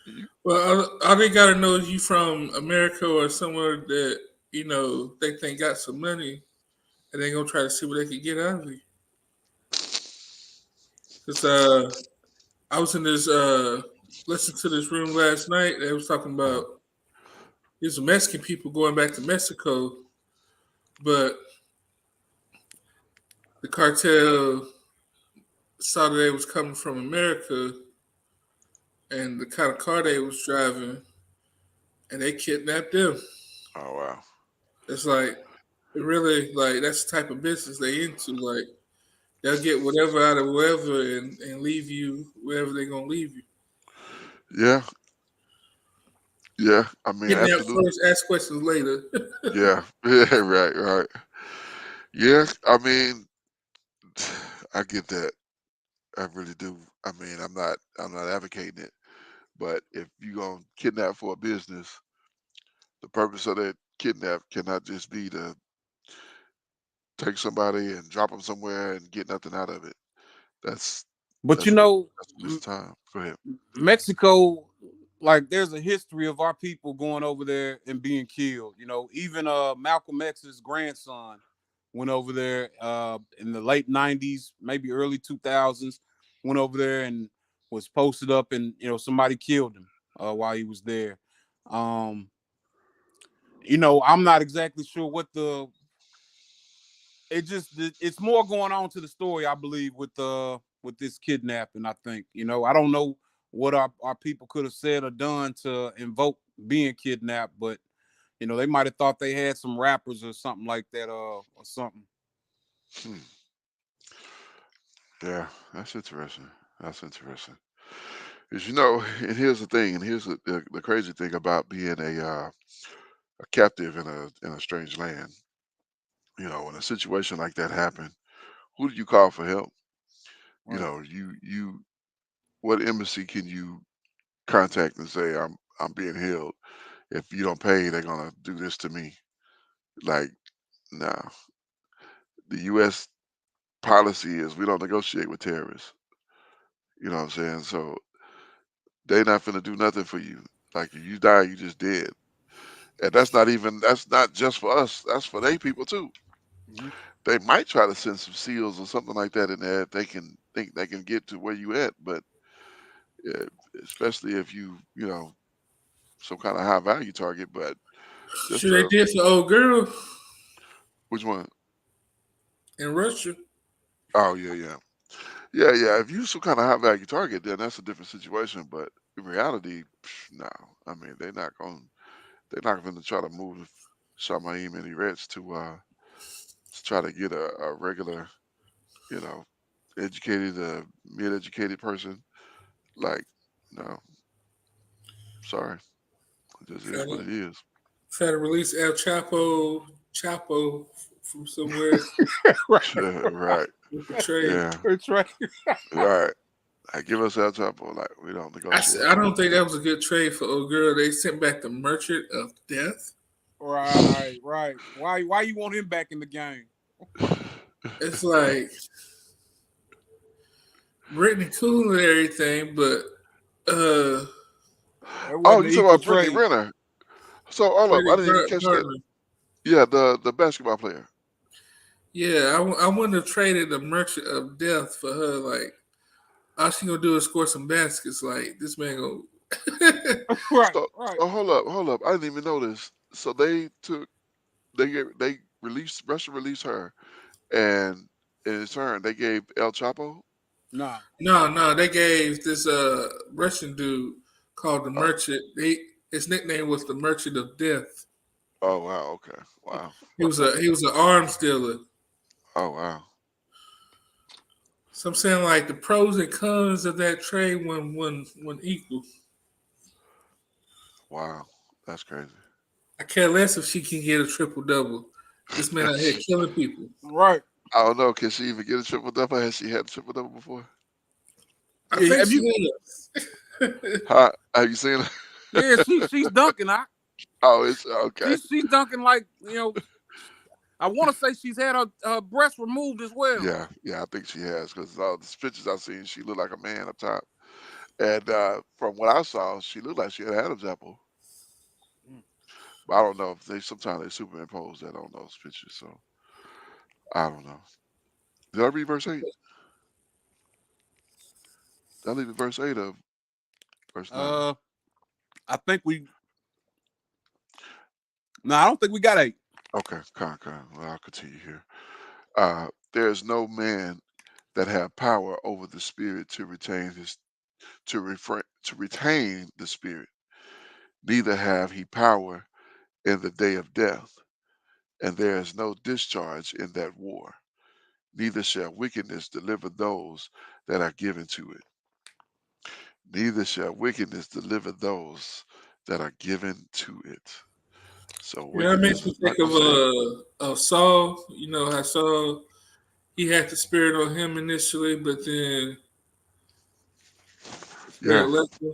You, Well, all they gotta know is you from America or somewhere that they think got some money, and they gonna try to see what they can get out of you. Cause I was in this listening to this room last night. They was talking uh, about these Mexican people going back to Mexico, but the cartel saw that they was coming from America and the kind of car they was driving, and they kidnapped them. oh wow, It's like it really like that's the type of business they into. Like they'll get whatever out of wherever and leave you wherever they're gonna leave you. yeah, yeah. I mean, Kidnap absolutely, first, ask questions later. yeah, yeah, right, right. Yeah, I mean, I get that. I really do. I mean, I'm not advocating it, but if you gonna kidnap for a business, the purpose of that kidnap cannot just be to take somebody and drop them somewhere and get nothing out of it. That's but that's that's a waste of time. Go ahead. Mexico, like there's a history of our people going over there and being killed. Even Malcolm X's grandson went over there in the late '90s, maybe early 2000s. Went over there and was posted up, and somebody killed him while he was there. Um, I'm not exactly sure what the it's more going on to the story, I believe, with this kidnapping. I think I don't know what our people could have said or done to invoke being kidnapped, but they might have thought they had some rappers or something like that, or something. Hmm. Yeah, that's interesting. That's interesting. Because and here's the thing, and here's the crazy thing about being a captive in a strange land. When a situation like that happen, who do you call for help? Right. You what embassy can you contact and say I'm being held? If you don't pay, they're gonna do this to me. Like, no, the U.S. policy is we don't negotiate with terrorists. You know what I'm saying? So they not finna do nothing for you. Like if you die, you just dead. And that's not just for us. That's for they people too. Mhm. They might try to send some SEALs or something like that in there if they can think they can get to where you at. But Yeah, especially if you know, some kind of high value target, but just Sure, they a did for old girl which one? in Russia. Oh yeah, yeah. Yeah, yeah. If you some kind of high value target, then that's a different situation. But in reality, no. I mean, they're not going to try to move Shamaim and Eretz to try to get a regular, you know, educated, mid-educated person. Like, no, sorry, it just is Trying what to it is. try to release El Chapo from somewhere Right. Right. with the trade. Yeah. That's right. Right. Like, give us El Chapo. Like, we don't negotiate I for don't him. think that was a good trade for old girl. They sent back the Merchant of Death. Right, right. Why you want him back in the game? It's like Brittany cool and everything, but uh That Oh, wasn't you an talking equal about Brittany trade. Renner? So hold up, I Brittany didn't even catch that. Gardner. Yeah, the basketball player. Yeah, I wouldn't have traded the Merchant of Death for her. Like all she gonna do is score some baskets. Like this man go. Right, right. So hold up. I didn't even know this. So they released Russia released her, and in turn they gave El Chapo. Nah. No, they gave this Russian dude called the Oh, Merchant. His nickname was the Merchant of Death. oh wow, okay, wow, He was an arms dealer. oh wow, So I'm saying like the pros and cons of that trade when equal. wow, that's crazy. I care less if she can get a triple double. This man out here killing people. Right. I don't know. Can she even get a triple double? Has she had a triple double before? I Yeah, think have she you is. Huh? Have you seen her? yeah, she's dunking. Oh, it's okay. She's dunking like, I want to say she's had her breast removed as well. Yeah, yeah, I think she has because all the pictures I've seen, she looked like a man up top. And from what I saw, she looked like she had a apple. Mm. But I don't know if they sometimes they superimpose that on those pictures. So I don't know. Did I read verse 8? Did I leave at verse 8 of verse 9? Uh, I think we. No, I don't think we got 8. Okay, con. Well, I'll continue here. There is no man that have power over the spirit to retain the spirit. Neither have he power in the day of death, and there is no discharge in that war. Neither shall wickedness deliver those that are given to it. Neither shall wickedness deliver those that are given to it. So Yeah, that makes wickedness me is think not going to save you. of Saul. You know how Saul he had the spirit on him initially, but then the Yeah, spirit left him.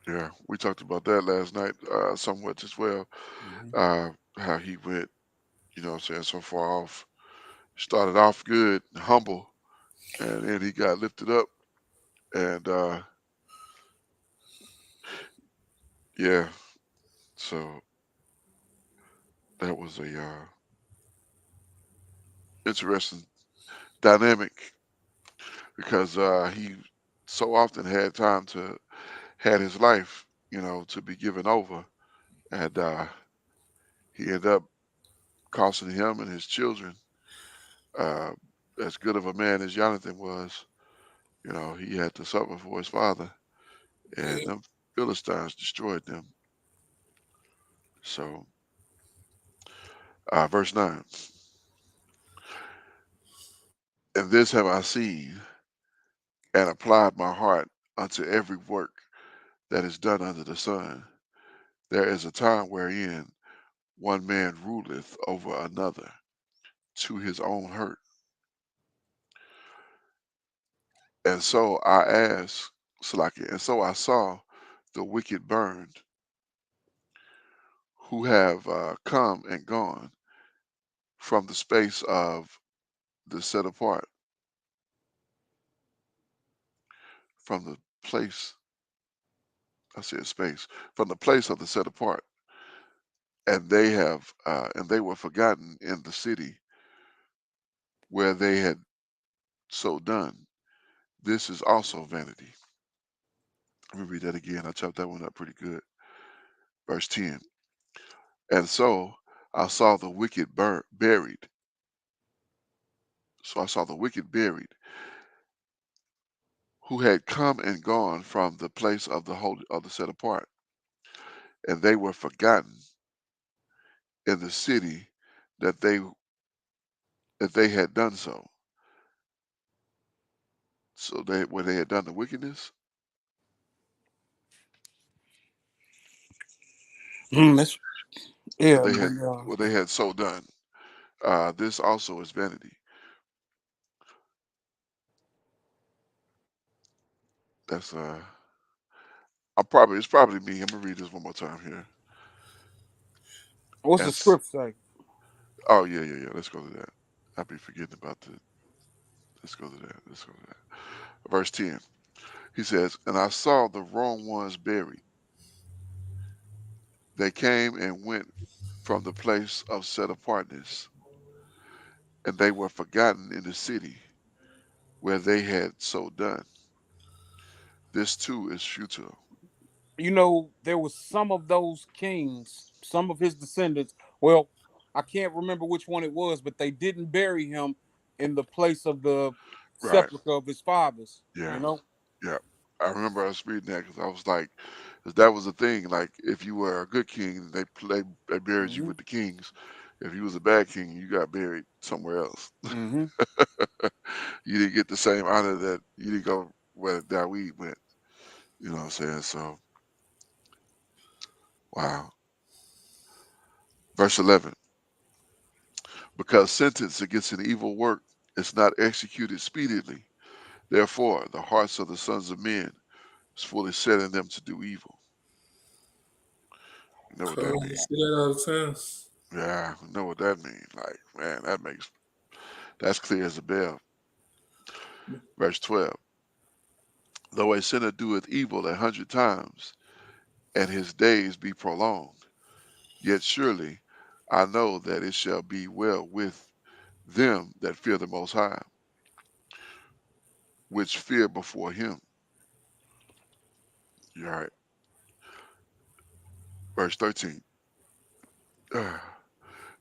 yeah. We talked about that last night somewhat as well. Mhm. How he went, what I'm saying, so far off. Started off good, humble, and then he got lifted up. And yeah, so that was a interesting dynamic because he so often had time to had his life, to be given over, and he ended up costing him and his children. Uh, as good of a man as Jonathan was, he had to suffer for his father, and Yeah. them Philistines destroyed them. So, verse 9, and this have I seen and applied my heart unto every work that is done under the sun. There is a time wherein one man ruleth over another to his own hurt. And so I asked, Salaki, and so I saw the wicked burned, who have come and gone from the space of the set apart, from the place, I said space, from the place of the set apart, and they were forgotten in the city where they had so done. This is also vanity. Let me read that again. I chopped that one up pretty good. Verse 10. And so I saw the wicked buried. So I saw the wicked buried, who had come and gone from the place of the holy of the set apart, and they were forgotten in the city that they had done so. So they where they had done the wickedness, That's, yeah, what they had so done. This also is vanity. That's it's probably me. I'm gonna read this one more time here. what's And the script say? oh yeah, yeah, yeah. Let's go to that. I'll be forgetting about the. Let's go to that. Let's go to that. Verse 10. He says, "And I saw the wrong ones buried. They came and went from the place of set apartness, and they were forgotten in the city where they had so done. This too is futile." You know, there was some of those kings, some of his descendants. Well, I can't remember which one it was, but they didn't bury him in the place of the Right. sepulcher of his fathers. You Yeah. know. Yeah. I remember us reading that because I was like, 'cause that was the thing. Like, if you were a good king, they buried you Hmm. with the kings. If you was a bad king, you got buried somewhere else. Hmm. You didn't get the same honor that you didn't go where Dawid went. You know what I'm saying? So, wow. Verse 11. Because sentence against an evil work is not executed speedily. Therefore, the hearts of the sons of men is fully set in them to do evil. You know what that Cool. You means? see that all the time. Yeah, I know what that means. Like, man, that's clear as a bell. Verse 12. Though a sinner doeth evil 100 times, and his days be prolonged, yet surely I know that it shall be well with them that fear the Most High, which fear before him. You're right. Verse 13.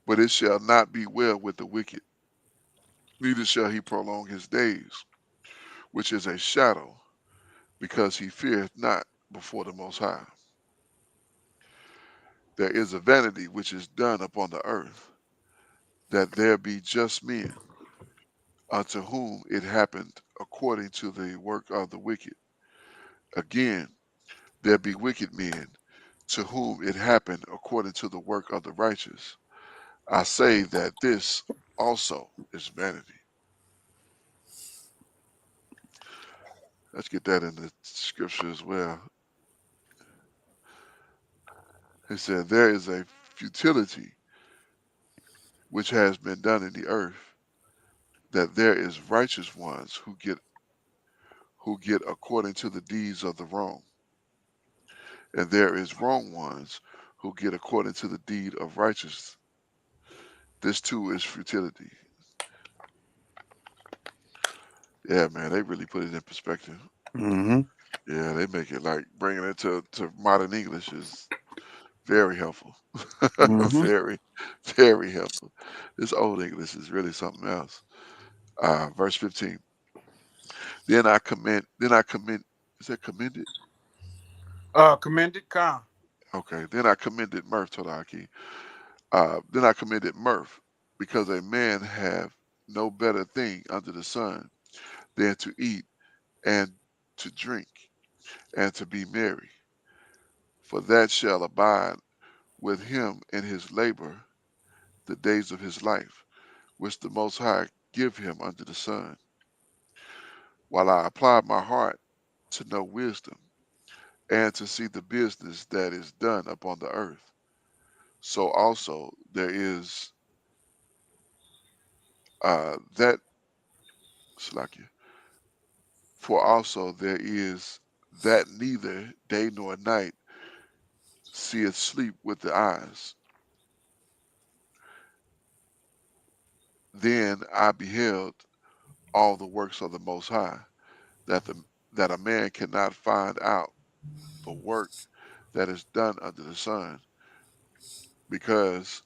But it shall not be well with the wicked, neither shall he prolong his days, which is a shadow, because he feareth not before the Most High. There is a vanity which is done upon the earth, that there be just men, unto whom it happened according to the work of the wicked. Again, there be wicked men, to whom it happened according to the work of the righteous. I say that this also is vanity. Let's get that in the scripture as well. It said, there is a futility which has been done in the earth, that there is righteous ones who get according to the deeds of the wrong, and there is wrong ones who get according to the deed of righteousness. This too is futility. Yeah, man, they really put it in perspective. Hmm. Yeah, they make it like bringing it to modern English is very helpful. Hmm. Very, very helpful. This old English is really something else. Verse 15. Then I commend, is that commended? Commended Khan. Okay. Then I commended mirth, Todaki. Then I commended mirth, because a man have no better thing under the sun than to eat and to drink and to be merry, for that shall abide with him in his labor the days of his life, which the Most High give him under the sun. While I apply my heart to know wisdom, and to see the business that is done upon the earth, so also there is that Salakia. For also there is that neither day nor night seeth sleep with the eyes. Then I beheld all the works of the Most High, that a man cannot find out. the work that is done under the sun, because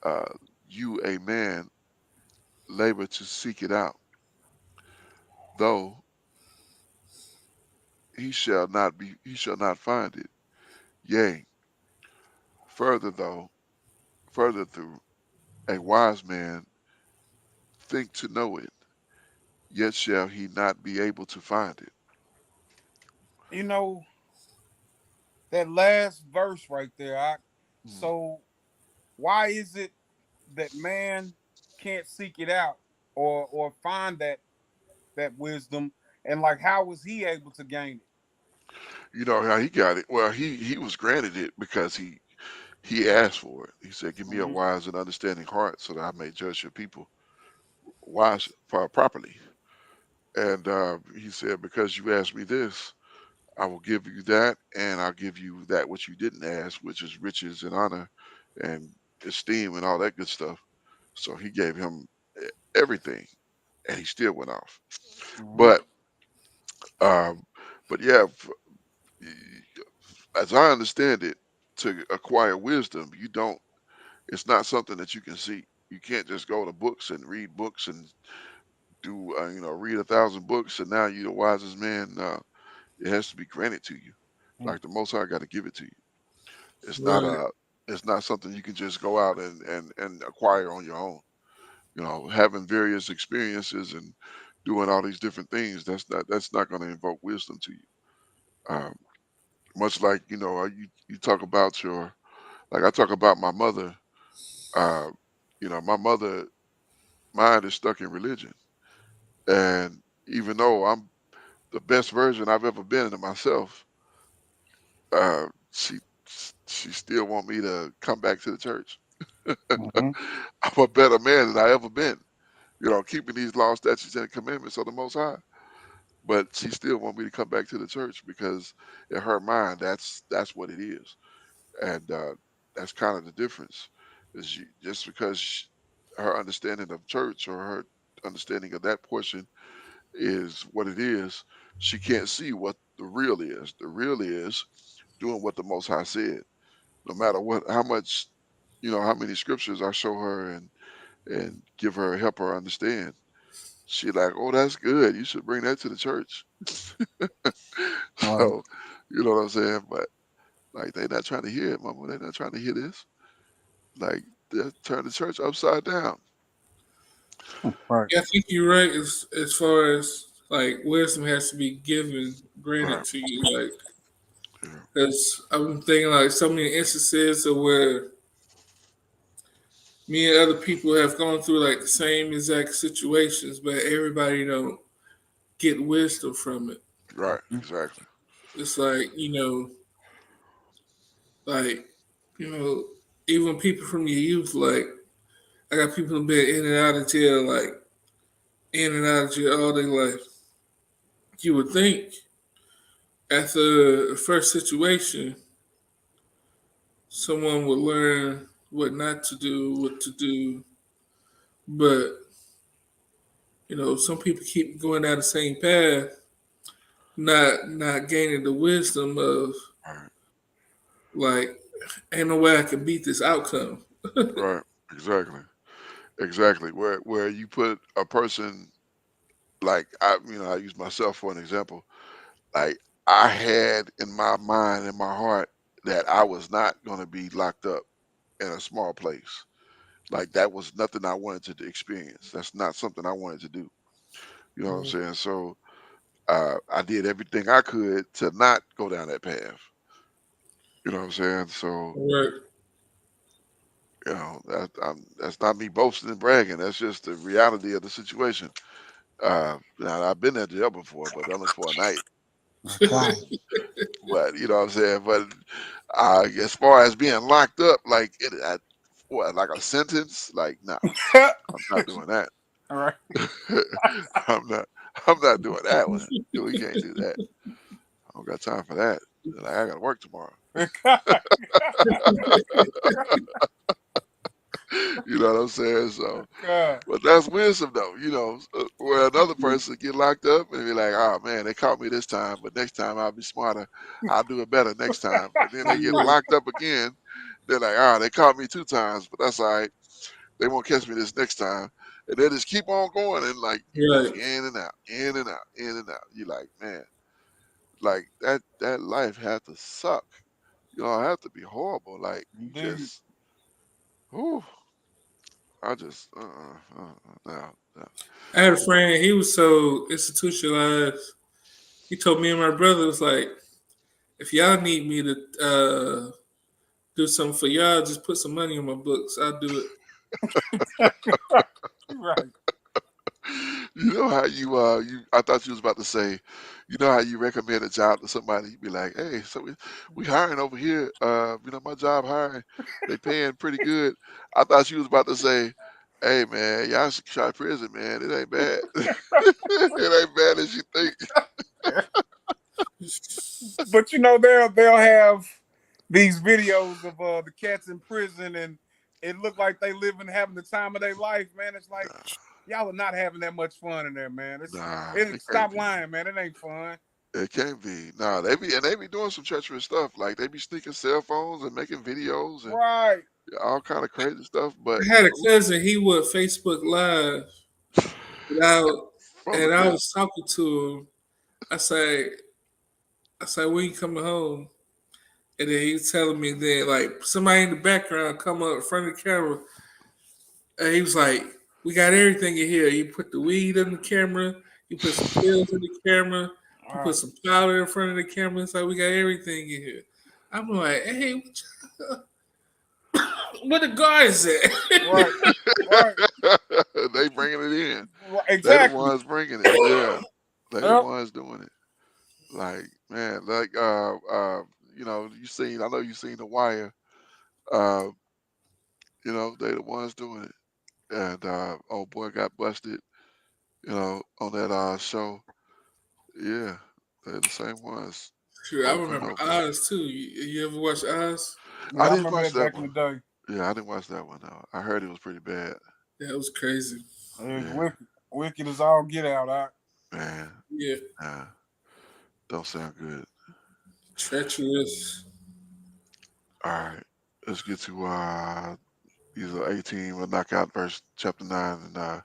uh, you, a man, labor to seek it out, though he shall not find it. Yea, further though, further through, a wise man think to know it, yet shall he not be able to find it. You know, that last verse right there. Mm. So why is it that man can't seek it out or find that wisdom? And like, how was he able to gain it? You know how he got it? Well, he was granted it because he asked for it. He said, "Give me a Mhm. wise and understanding heart, so that I may judge your people wise properly." And he said, "Because you asked me this, I will give you that, and I'll give you that which you didn't ask, which is riches and honor and esteem and all that good stuff." So he gave him everything, and he still went off. Mhm. But um, but yeah, as I understand it, to acquire wisdom, you don't. It's not something that you can see. You can't just go to books and read books and do read 1,000 books and now you're the wisest man. It has to be granted to you. Like the Most High got to give it to you. It's not Right. a it's not something you can just go out and acquire on your own. Having various experiences and doing all these different things, that's not going to invoke wisdom to you. Um, Much like you talk about your like I talk about my mother. Uh, my mother mind is stuck in religion, and even though I'm the best version I've ever been of myself, uh, she she still want me to come back to the church. Mhm. I'm a better man than I ever been. Keeping these laws, statutes, and commandments of the Most High. But she still want me to come back to the church because in her mind, that's what it is, and that's kind of the difference. Is just because her understanding of church or her understanding of that portion is what it is, she can't see what the real is. The real is doing what the Most High said, no matter how much, how many scriptures I show her and give her help her understand. She like, oh, that's good. You should bring that to the church. All right. So, you know what I'm saying? But like, they not trying to hear it, Mama. They not trying to hear this. Like, they turn the church upside down. Right. Yeah, I think you're right as far as like wisdom has to be given, granted Right. to you. Like, Yeah. because I'm thinking like so many instances of where me and other people have gone through like the same exact situations, but everybody don't get wisdom from it. Right. Exactly. It's like you know, even people from your youth, like I got people who've been in and out of jail, like in and out of jail all their life. You would think after the first situation, someone would learn what not to do, what to do, but some people keep going down the same path, not gaining the wisdom of Right. like, ain't no way I can beat this outcome. Right. Exactly. Exactly. Where you put a person like I use myself for an example. Like I had in my mind, in my heart, that I was not going to be locked up in a small place. Like that was nothing I wanted to experience. That's not something I wanted to do. You know what I'm saying? So I did everything I could to not go down that path. You know what I'm saying? So Right. that's not me boasting and bragging. That's just the reality of the situation. Now I've been in jail before, but only for a night. That's right. But you know what I'm saying. But as far as being locked up, like what, like a sentence, like no, I'm not doing that. All right. I'm not. I'm not doing that one. We can't do that. I don't got time for that. Like I got to work tomorrow. You know what I'm saying? So, God. but that's wisdom, though. Where another person get locked up and be like, "Oh man, they caught me this time, but next time I'll be smarter. I'll do it better next time." And then they get Yeah. locked up again. They're like, "Ah, they caught me 2 times, but that's all right. They won't catch me this next time." And they just keep on going and like Right. in and out, in and out, in and out. You like, man, like that life had to suck. It had to be horrible. Like you Indeed. just, whew, I just, no, no. I had a friend. He was so institutionalized. He told me and my brother was like, if y'all need me to do something for y'all, just put some money in my books. I'll do it. Right. You know how I thought you was about to say, you know how you recommend a job to somebody, you be like, "Hey, so we hiring over here. My job hiring, they paying pretty good." I thought you was about to say, "Hey man, y'all should try prison, man. It ain't bad. It ain't bad as you think." But they'll have these videos of the cats in prison, and it look like they living having the time of their life, man. It's like y'all are not having that much fun in there, man. Nah, It it can't stop be. lying, man. It ain't fun. It can't be. Nah, they be doing some treacherous stuff. Like they be sneaking cell phones and making videos and Right. all kind of crazy stuff. But I had a cousin. He would Facebook Live, and from the I prison. was talking to him. I say, when you coming home? And then he was telling me that like somebody in the background come up in front of the camera, and he was like, "We got everything in here. You put the weed in the camera. You put some pills in the camera. All You put right. some powder in front of the camera. It's like we got everything in here." I'm like, "Hey, what the guys at?" Right. Right. They bringing it in. They the Exactly. ones bringing it. Yeah, they the Yep. ones doing it. Like man, like you seen. I know you seen The Wire. Uh, they the ones doing it. And old boy got busted. On that show. Yeah, they're the same ones Sure, I over and remember over. Oz too. You ever watch Oz? I Yeah, I didn't remember watch that that back in the one. day. Yeah, I didn't watch that one though. I heard it was pretty bad. That was crazy. It was Yeah, wicked. Wicked as all get out. All right. man. Yeah, Nah, don't sound good. treacherous. All right, let's get to either 18 or knock out verse chapter 9, and now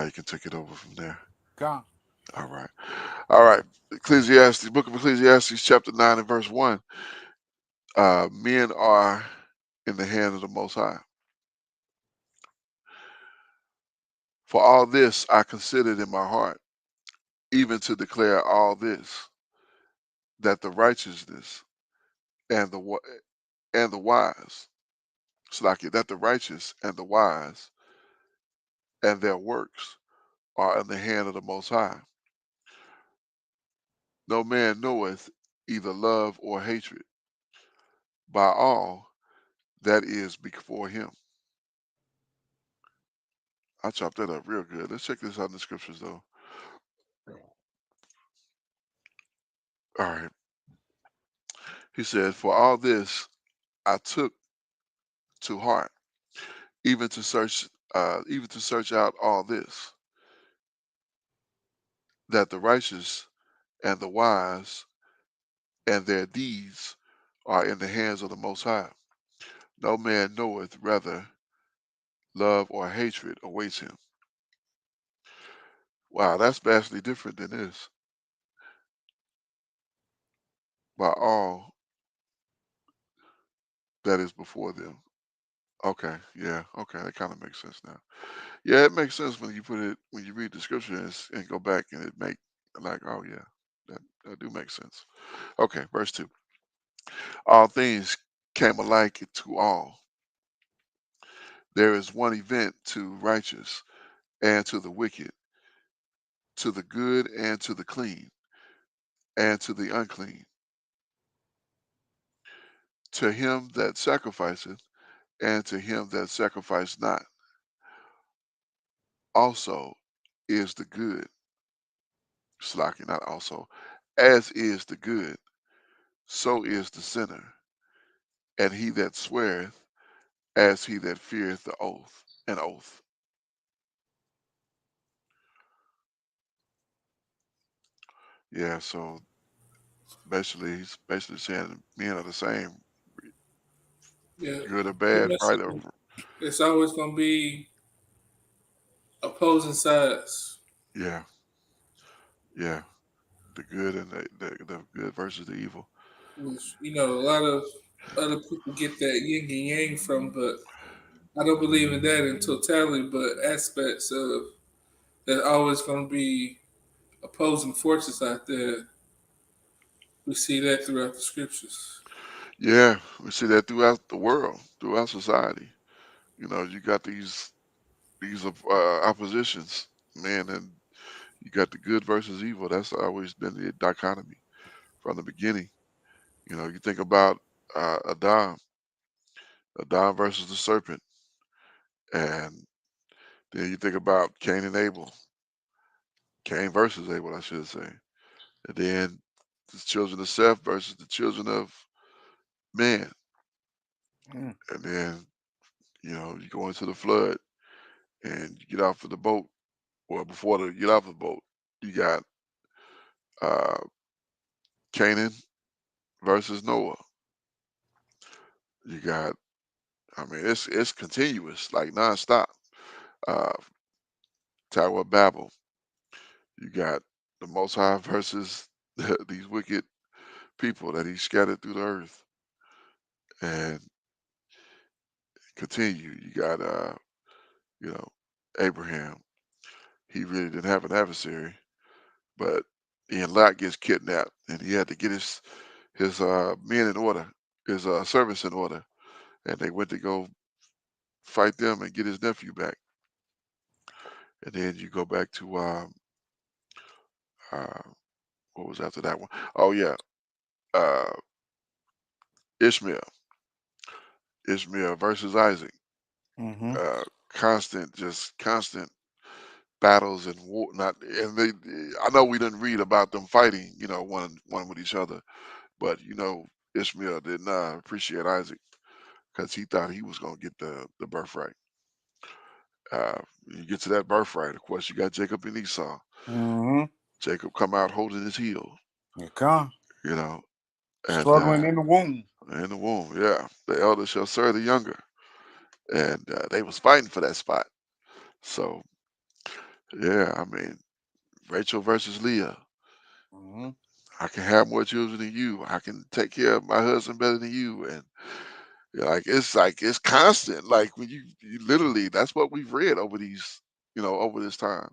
you can take it over from there. Gone. All right, all right. Ecclesiastes, Book of Ecclesiastes, chapter 9 and verse 1. Men are in the hand of the Most High. For all this I considered in my heart, even to declare all this, that the righteousness and and the wise, Slakia, that the righteous and the wise and their works are in the hand of the Most High. No man knoweth either love or hatred by all that is before him. I chopped that up real good. Let's check this out in the scriptures though. All right. He said, "For all this I took to heart, even to search out all this, that the righteous and the wise and their deeds are in the hands of the Most High. No man knoweth whether love or hatred awaits him." Wow, that's vastly different than this. By all that is before them. Okay, yeah, okay, that kind of makes sense now. Yeah, it makes sense when you read the scriptures and go back and it make like, oh yeah, that do make sense. Okay, verse 2. All things came alike to all. There is one event to righteous and to the wicked, to the good and to the clean, and to the unclean. To him that sacrificeth and to him that sacrifice not, also is the good. Slacking, not also. As is the good, so is the sinner. And he that sweareth as he that feareth the oath, an oath. Yeah, so basically, he's basically saying men are the same, Yeah, good or pretty bad, much. right or It's always gonna be opposing sides. yeah, yeah, the good and the good versus the evil. Which a lot of other people get that yin and yang from, but I don't believe in that in totality. But aspects of there's always gonna be opposing forces out there. We see that throughout the scriptures. Yeah, we see that throughout the world, throughout society. You know, you got these oppositions, man, and you got the good versus evil. That's always been the dichotomy from the beginning. You know, you think about Adam versus the serpent, and then you think about Cain and Abel, Cain versus Abel, I should say, and then the children of Seth versus the children of man, Mm. and then you go into the flood and you get off of the boat. Well, before you get off the boat, you got uh, Canaan versus Noah. You got, I mean, it's continuous, like nonstop. Uh, Tower of Babel. You got the Most High versus these wicked people that He scattered through the earth, and continue. You got, you know, Abraham. He really didn't have an adversary, but Lot gets kidnapped, and he had to get his men in order, his servants in order, and they went to go fight them and get his nephew back. And then you go back to uh, what was after that one? Oh yeah, uh, Ishmael, Ishmael versus Isaac. Mm-hmm. Uh, just constant battles and war. Not and they. I know we didn't read about them fighting, one with each other, but Ishmael did not appreciate Isaac because he thought he was going to get the birthright. You get to that birthright, of course, you got Jacob and Esau. Mm-hmm. Jacob come out holding his heel, You come. you know, and Struggling in the womb. in the womb, yeah, the elder shall serve the younger, and they was fighting for that spot. So yeah, I mean, Rachel versus Leah. Mm-hmm. I can have more children than you. I can take care of my husband better than you, and like it's constant. Like when you literally, that's what we've read over over this time,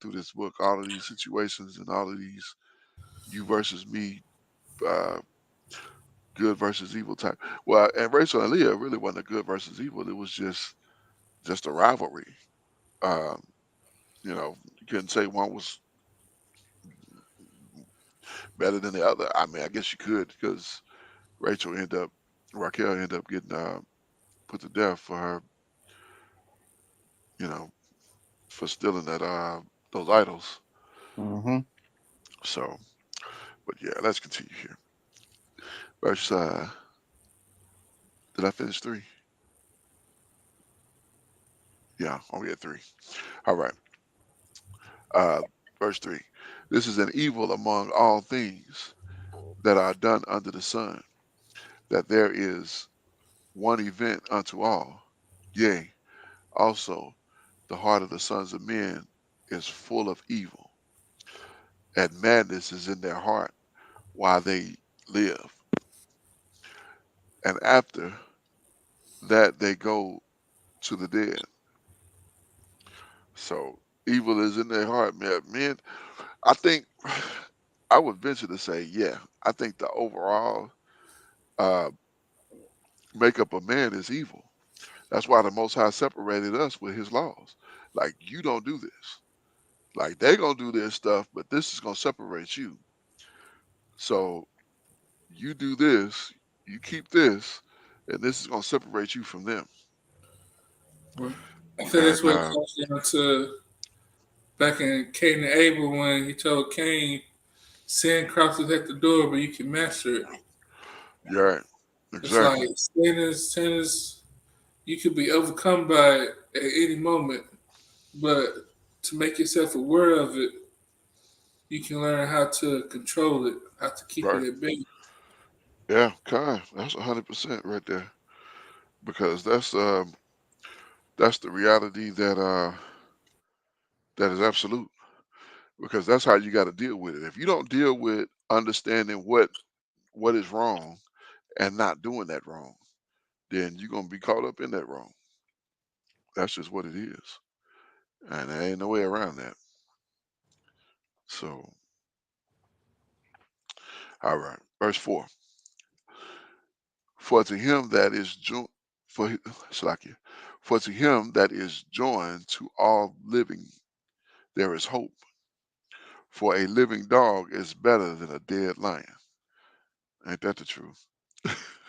through this book, all of these situations and all of these you versus me, uh, good versus evil type. Well, and Rachel and Leah really wasn't a good versus evil. It was just a rivalry. Um, you couldn't say one was better than the other. I mean, I guess you could because Rachel ended up, Raquel ended up getting put to death for her, you know, for stealing those idols. Mm-hmm. So, but yeah, let's continue here. Verse, did I finish three? Yeah, only at three. All right. Uh, verse three. This is an evil among all things that are done under the sun, that there is one event unto all. Yea, also the heart of the sons of men is full of evil, and madness is in their heart while they live. And after that they go to the dead. So evil is in their heart, man. Men, I think I would venture to say, yeah, I think the overall uh, makeup of man is evil. That's why the Most High separated us with His laws. Like you don't do this. Like they gonna do their stuff, but this is gonna separate you. So you do this, you keep this, and this is gonna separate you from them. Well, I think that's And what it comes down to back in Cain and Abel when he told Cain, sin crosses at the door, but you can master it. yeah, It's like exactly. sin is You could be overcome by it at any moment, but to make yourself aware of it, you can learn how to control it, how to keep Right. it at bay. Yeah, kind. That's 100% right there. Because that's the reality that is absolute. Because that's how you got to deal with it. If you don't deal with understanding what is wrong and not doing that wrong, then you're gonna be caught up in that wrong. That's just what it is, and there ain't no way around that. So, all right, verse 4: For to him that is joined, for Salakia, for to him that is joined to all living, there is hope. For a living dog is better than a dead lion. Ain't that the truth?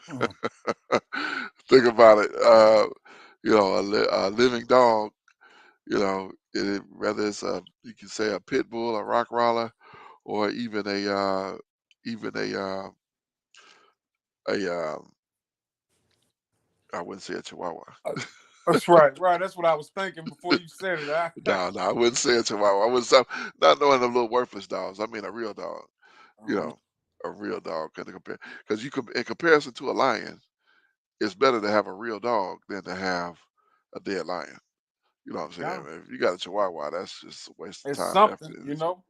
Mm. Think about it. A living dog. Whether it's you can say a pit bull, a rock or even a I wouldn't say a chihuahua. That's right, right. That's what I was thinking before you said it. No, no, I wouldn't say a chihuahua. I was not knowing them little worthless dogs. I mean a real dog. You Uh-huh. know, a real dog kind of compare because in comparison to a lion, it's better to have a real dog than to have a dead lion. You know what I'm Yeah, saying? If you got a chihuahua, that's just a waste of it's time and effort. something, you know.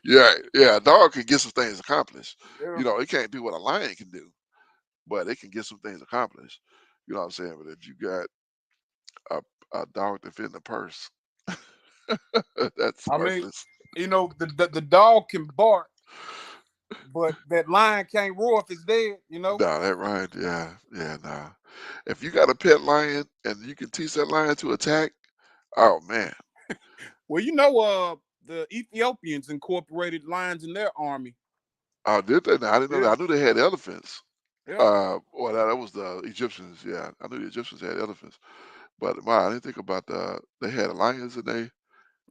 Yeah, yeah, a dog can get some things accomplished. Yeah. It can't do what a lion can do, but it can get some things accomplished. You know what I'm saying? But if you got a, a dog that fit in the purse, that's I mean, worthless. the dog can bark, but that lion can't roar if it's dead. Nah, that right. Yeah, yeah, nah. If you got a pet lion and you can teach that lion to attack, oh man. Well, the Ethiopians incorporated lions in their army. Oh, did they? Now, I didn't know Yeah, that. I knew they had elephants. yeah, Well, that was the Egyptians. Yeah, I knew the Egyptians had elephants. But wow, I didn't think about they had lions and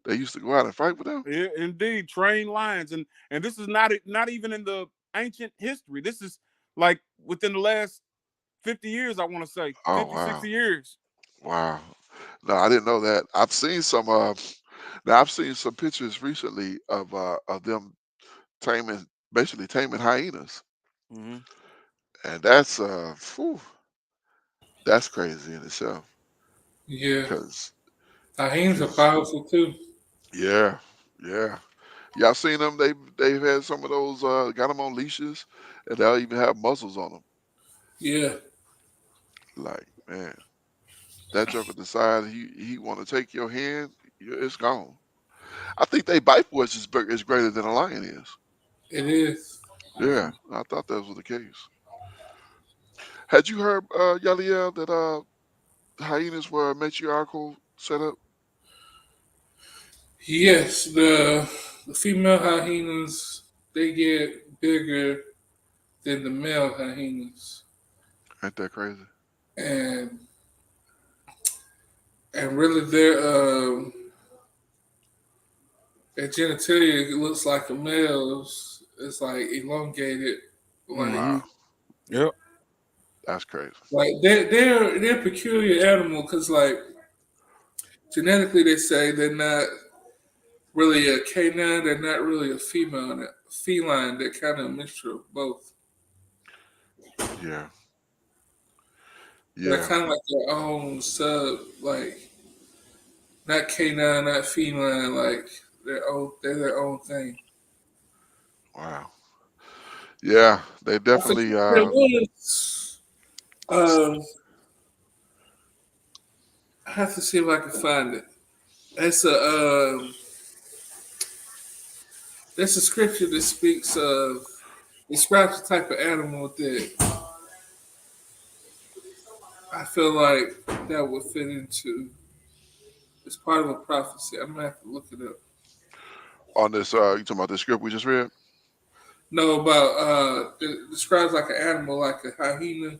they used to go out and fight with them. yeah. Indeed, trained lions, and this is not even in the ancient history. This is like within the last 50 years. I want to say Oh 50, wow, 60 years. wow. No, I didn't know that. I've seen some. Now I've seen some pictures recently of them taming, basically taming hyenas, Hmm. and that's crazy in itself. Yeah, Cause, hyenas are 'cause powerful too. yeah, yeah. Y'all seen them? They've had some of those. Got them on leashes, and they'll even have muzzles on them. Yeah, Like man, that joker decide he want to take your hand, it's gone. I think they bite force is greater than a lion is. it is. Yeah, I thought that was the case. Had you heard, Yaliel, that hyenas were a matriarchal setup? Yes, the female hyenas they get bigger than the male hyenas, Ain't that crazy? and really their genitalia looks like a male's. It's like elongated, like Hmm. Wow, Yep. that's crazy. they're a peculiar animal because like genetically they say they're not really a canine, they're not really a female, feline. They're kind of a mixture of both. Yeah, They're yeah, kind of like their own sub, like not canine, not feline, like they're their own thing. wow. Yeah, they I forget definitely. what it was. Um, I have to see if I can find it. It's a there's a scripture that speaks of describes the type of animal that I feel like that would fit into. It's part of a prophecy. I'm gonna have to look it up. On this. You talking about the script we just read? No, about it describes like an animal, like a hyena.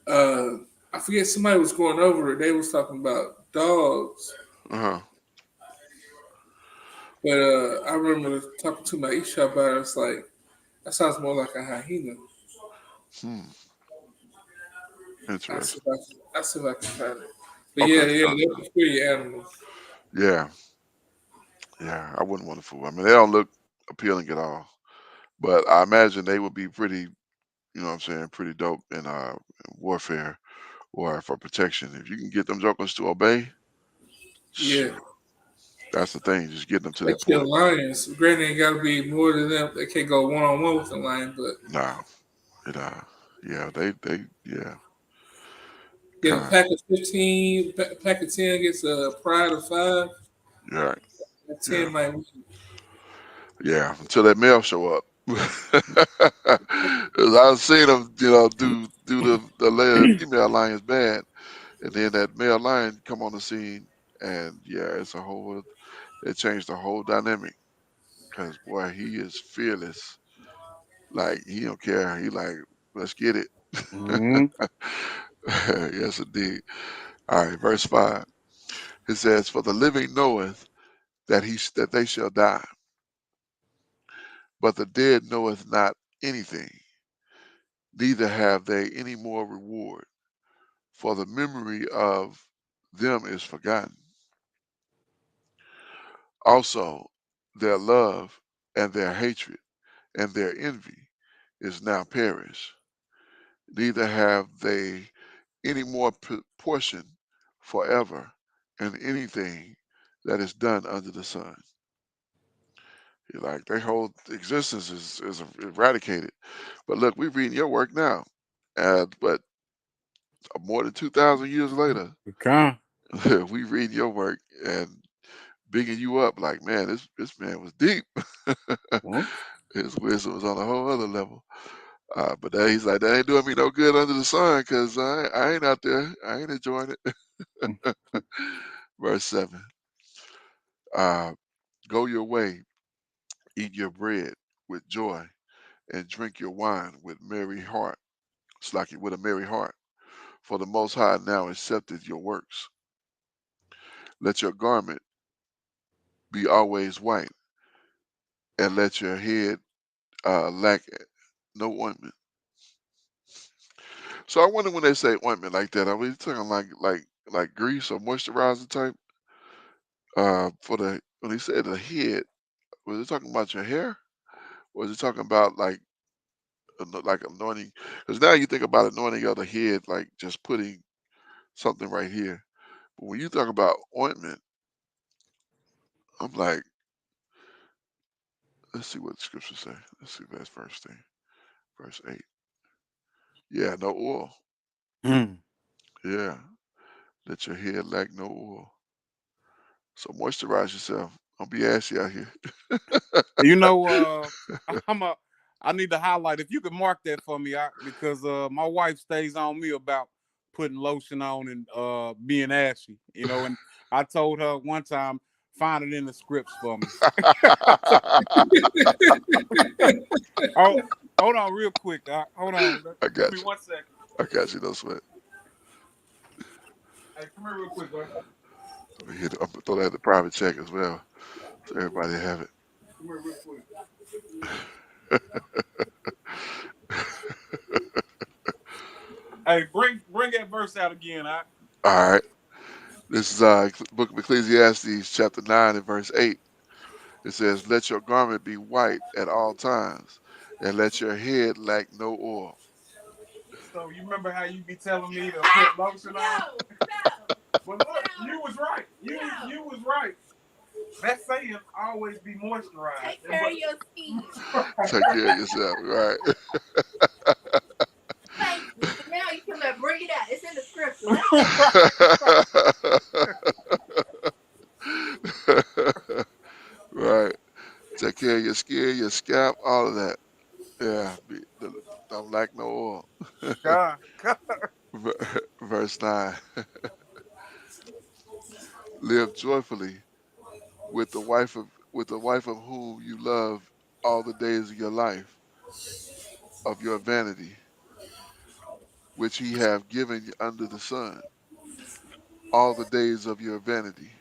Uh, I forget somebody was going over it. They was talking about dogs, Uh huh. but I remember talking to my Isha about it. It's like that sounds more like a hyena. Hmm. I see Interesting. if I see if I can find it. But Okay, yeah, yeah, sounds that's for your animals. good. Yeah, yeah. I wouldn't want to fool. I mean, they don't look appealing at all. But I imagine they would be pretty, you know what I'm saying, pretty dope in warfare or for protection. If you can get them jokers to obey, Yeah, shoot, that's the thing. Just getting them to they that point. kill lions. Granted, ain't got to be more than them. They can't go one on one with the lion, but Nah, it yeah, they yeah, yeah, a kind, pack of 15, pack of 10 gets a pride of 5. yeah, right, A yeah, 10 might win. yeah. Until that male show up. 'Cause I've seen them, do the female lions bad, and then that male lion come on the scene, and yeah, it changed the whole dynamic. Cause boy, he is fearless. Like he don't care. He like, let's get it. Mhm. Yes, indeed. All right, verse 5. It says, "For the living knoweth that they shall die, but the dead knoweth not anything, neither have they any more reward. For the memory of them is forgotten. Also, their love and their hatred and their envy is now perished. Neither have they any more portion forever in anything that is done under the sun." Like their whole existence is eradicated. But look, we reading your work now, but more than 2,000 years later, Okay. we read your work and bigging you up. Like, man, this man was deep. Well, His wisdom was on a whole other level. But that, he's like, that ain't doing me no good under the sun, cause I ain't out there. I ain't enjoying it. Verse 7. Uh, Go your way, eat your bread with joy, and drink your wine with merry heart. It's like with a merry heart. For the Most High now accepteth your works. Let your garment be always white, and let your head lack no ointment. So I wonder when they say ointment like that, are we talking like grease or moisturizer type? For the when he said the head, was it talking about your hair? Or was it talking about like anointing? Because now you think about anointing of the head, like just putting something right here. But when you talk about ointment, I'm like, let's see what the scripture say. Let's see if that's first thing, verse 8. Yeah, no oil. hmm. Yeah, let your head lack no oil. So moisturize yourself. Don't be ashy out here. You know, I'm a. I need to highlight if you could mark that for me, because my wife stays on me about putting lotion on and being ashy. And I told her one time, find it in the scripts for me. Oh, hold on, real quick. Hold on. I Give me got you. 1 second. I got you. No sweat. Hey, come here real quick, bro. I'm gonna throw that in the private check as well, so everybody have it. Come here real quick. Hey, bring that verse out again. All right. This is book of Ecclesiastes, chapter 9 and verse 8. It says, "Let your garment be white at all times, and let your head lack no oil." So you remember how you be telling me to put lotion on? But look, you was right. You was right. That saying always be moisturized. Take care of your skin. Take care of yourself. Right. Thank you. So now you can bring it out. It's in the scripture. Right. Take care of your skin, your scalp, all of that. Yeah. Don't lack no oil. God. Verse 9. Live joyfully with the wife of whom you love all the days of your life, of your vanity, which he have given you under the sun, all the days of your vanity,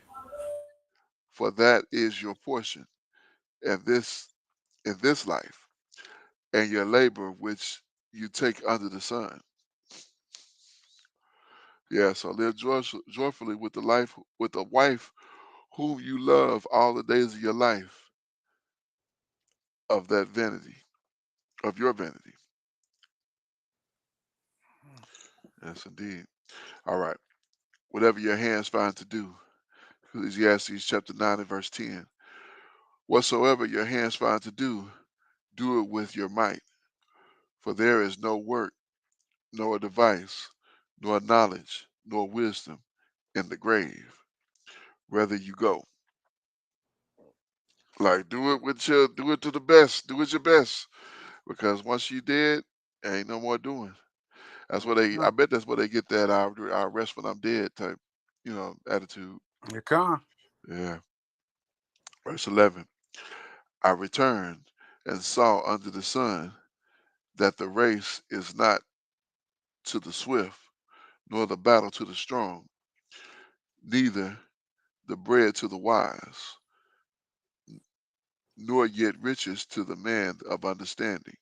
for that is your portion, and in this life, and your labor which you take under the sun. Yeah, so live joyfully with the life with a wife whom you love all the days of your life of that vanity, of your vanity. Yes, indeed. All right. Whatever your hands find to do. Ecclesiastes chapter 9 and verse 10. Whatsoever your hands find to do it with your might. For there is no work, nor device, nor knowledge, nor wisdom in the grave. Whether you go. Like do it to the best. Do it your best. Because once you did, ain't no more doing. That's what they. I Mm. bet that's where they get that I rest when I'm dead type, attitude. You can. Yeah. Verse 11. I returned and saw under the sun that the race is not to the swift, nor the battle to the strong, neither the bread to the wise, nor yet riches to the man of understanding,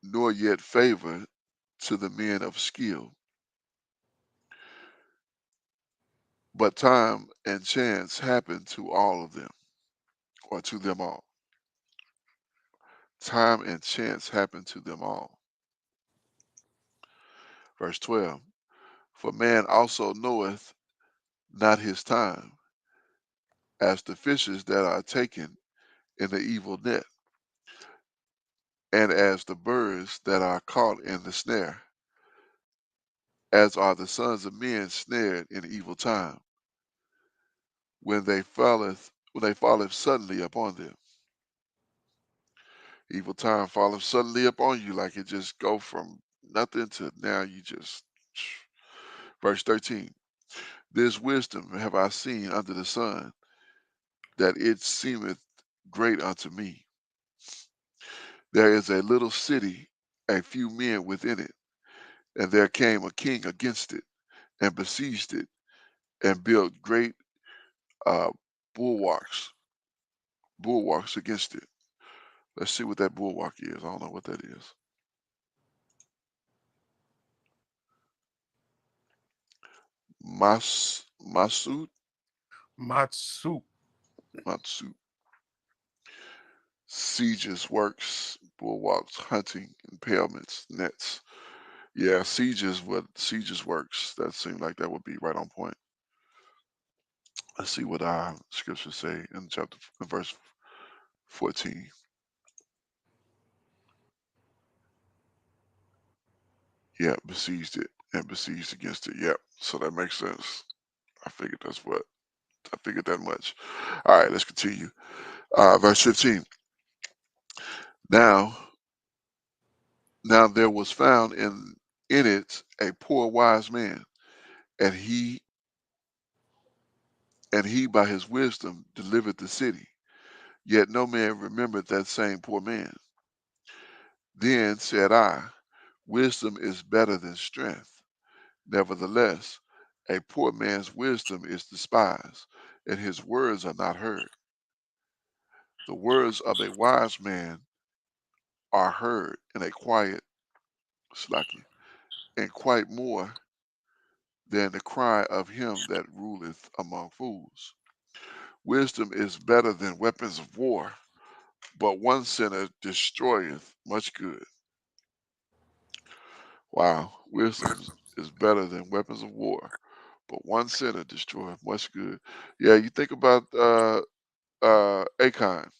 nor yet favor to the men of skill, but time and chance happen to all of them, or to them all. Time and chance happen to them all. Verse 12. For man also knoweth not his time, as the fishes that are taken in the evil net, and as the birds that are caught in the snare, as are the sons of men snared in evil time, when they falleth suddenly upon them. Evil time falleth suddenly upon you, like it just go from nothing to now you just. Verse 13. This wisdom have I seen under the sun, that it seemeth great unto me. There is a little city, a few men within it, and there came a king against it, and besieged it, and built great uh, bulwarks, bulwarks against it. Let's see what that bulwark is. I don't know what that is. Masud, Matsu. Matsu, sieges, works, bulwarks, hunting, impalements, nets. Yeah, sieges works. That seemed like that would be right on point. Let's see what our scriptures say in verse 14. Yeah, besieged it and besieged against it. Yep. So that makes sense. I figured that's what I figured that much. All right, let's continue. Verse 15. Now, now there was found in it a poor wise man, and he by his wisdom delivered the city. Yet no man remembered that same poor man. Then said I, wisdom is better than strength. Nevertheless, a poor man's wisdom is despised, and his words are not heard. The words of a wise man are heard in a quiet slaki, and quite more than the cry of him that ruleth among fools. Wisdom is better than weapons of war, but one sinner destroyeth much good. Wow, wisdom is better than weapons of war, but one sinner destroyeth much good. Yeah, you think about Acon,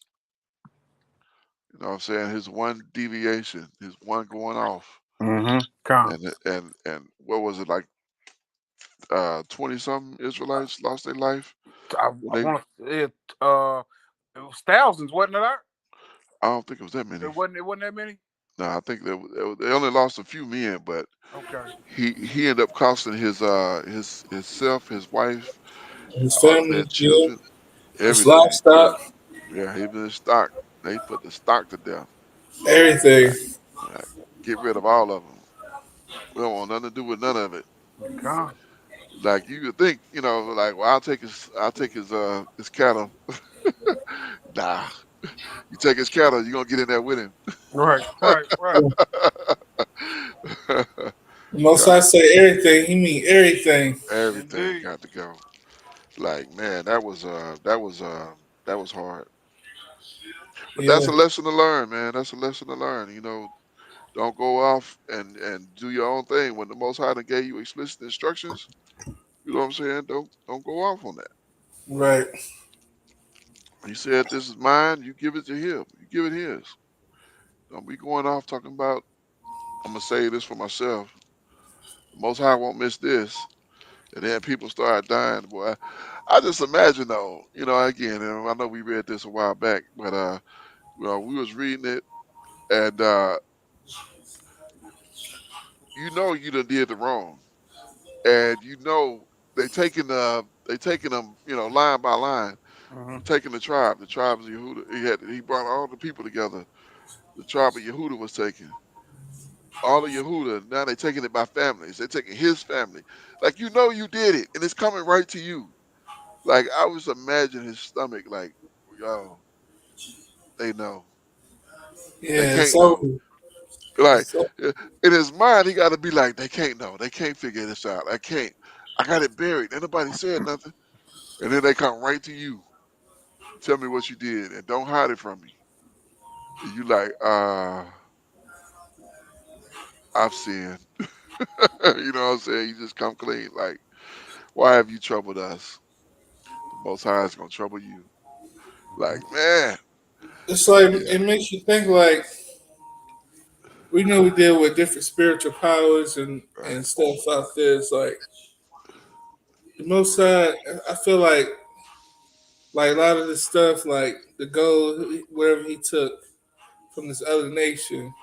you know what I'm saying? His one deviation, his one going off. Mm-hmm. Con. And what was it like 20 something Israelites lost their life when I they want it. It was thousands, wasn't it? Art? I don't think it was that many. It wasn't. It wasn't that many. No, I think they only lost a few men, but Okay. he ended up costing his self, his wife, His all of their family, yeah, children, his everything. Yeah, livestock, yeah, even his stock. They put the stock to death. everything. Like, like, get rid of all of them. We don't want nothing to do with none of it. Con. Like you could think, like, well, I'll take his cattle. Nah, you take his cattle, you're gonna get in there with him. Right. Right. Right. Most Got I say everything, he mean everything. everything Indeed. got to go. Like man, that was hard. But that's Yeah, a lesson to learn, man. That's a lesson to learn. Don't go off and do your own thing when the Most High done gave you explicit instructions. You know what I'm saying? Don't go off on that. right. He said, "This is mine. You give it to him. You give it his." Don't be going off talking about. I'm gonna say this for myself. The Most High won't miss this, and then people start dying. Boy, I just imagine though. Again, and I know we read this a while back, but we was reading it, and you done did the wrong, and they taking them, line by line, Mhm. taking the tribes of Yehuda. He brought all the people together. The tribe of Yehuda was taken. All of Yehuda, now they taking it by families. They taking his family. Like you did it, and it's coming right to you. Like I was imagining his stomach, like, yo, they know. They Yeah, can't know. so Like so in his mind, he got to be like, they can't know. They can't figure this out. I can't. I got it buried. Ain't nobody said nothing. And then they come right to you. Tell me what you did, and don't hide it from me. And you like, I've sinned. You know what I'm saying? You just come clean. Like, why have you troubled us? The Most High is gonna trouble you. Like, man, it's like yeah, it makes you think like we know we deal with different spiritual powers and right, stuff out there. It's like the most side. I feel like a lot of this stuff, like the gold, whatever he took from this other nation,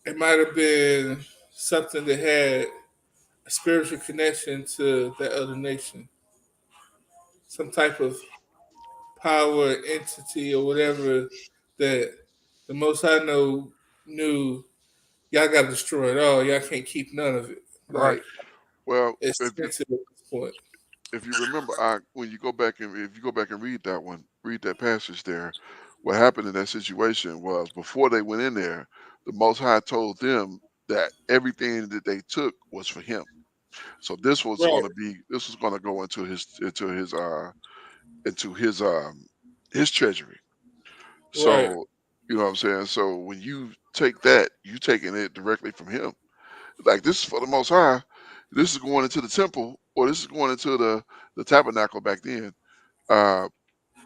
it might have been something that had a spiritual connection to that other nation, some type of power, entity, or whatever that the Most High knew y'all got to destroy it all. Y'all can't keep none of it. Right. Like well, it's if you sensitive at this point. if you remember, when you go back and if you go back and read that one, read that passage there. What happened in that situation was before they went in there, the Most High told them that everything that they took was for Him. So Right, this was going to go into his treasury. right. So you know what I'm saying. So when you take that, you taking it directly from Him. Like this is for the Most High. This is going into the temple, or this is going into the tabernacle back then. Uh,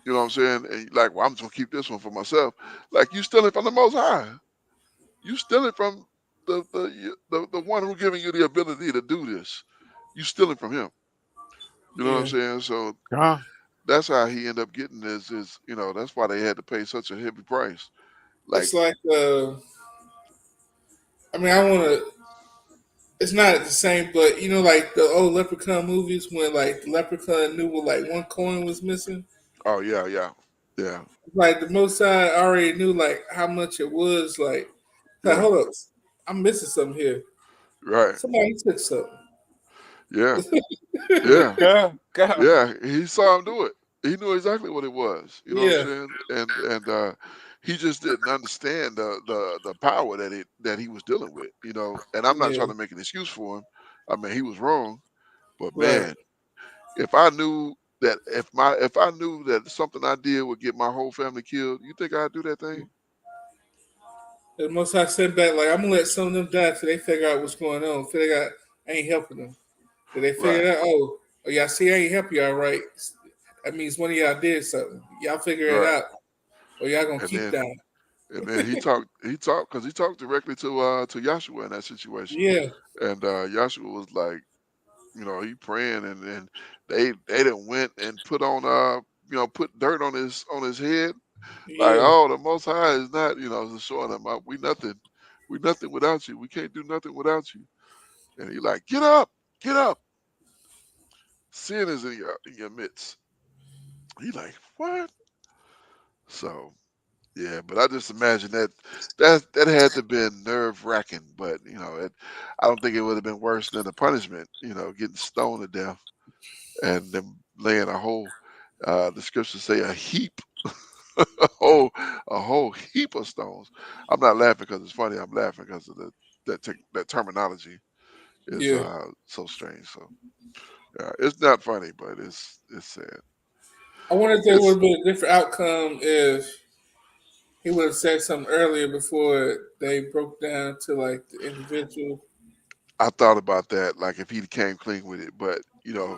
you know what I'm saying? And you're like, well, I'm just gonna keep this one for myself. Like you stealing from the Most High. You stealing from the one who giving you the ability to do this. You stealing from him. You know what I'm Yeah. saying? So God. that's how he ended up getting this. Is that's why they had to pay such a heavy price. Like, It's like I mean, I want to. It's not the same, but like the old Leprechaun movies when like the Leprechaun knew what like one coin was missing. oh yeah, yeah, yeah, Like the most I already knew like how much it was. Like yeah, hold up, I'm missing something here. right, Somebody took something. yeah, yeah. God. God. Yeah, he saw him do it. He knew exactly what it was. You know what I'm Yeah, saying? And he just didn't understand the power that he was dealing with. And I'm not yeah, trying to make an excuse for him. I mean, he was wrong, but right. man, if I knew if I knew that something I did would get my whole family killed, you think I'd do that thing? The most I said back like I'm gonna let some of them die till they figure out what's going on. Figure out I ain't helping them. Till they figure Right, out, oh y'all see I ain't help y'all right. That means one of y'all did something. Y'all figure it right. out, or y'all gonna And keep then dying. and then he talked because he talked directly to Joshua in that situation, Yeah, and Joshua was like. He praying and they done went and put dirt on his head. Like, yeah. oh, the Most High is not, just showing them up. We nothing without you. We can't do nothing without you. And he like, get up. Sin is in your midst. He like, what? So yeah, but I just imagine that had to been nerve wracking. But I don't think it would have been worse than the punishment. Getting stoned to death and them laying a whole. The scriptures say a heap, a whole heap of stones. I'm not laughing because it's funny. I'm laughing because of that terminology. It's Yeah. so strange. So yeah, it's not funny, but it's sad. I wonder if there would It's have been a different outcome if he would have said something earlier before they broke down to like the individual. I thought about that, like if he came clean with it, but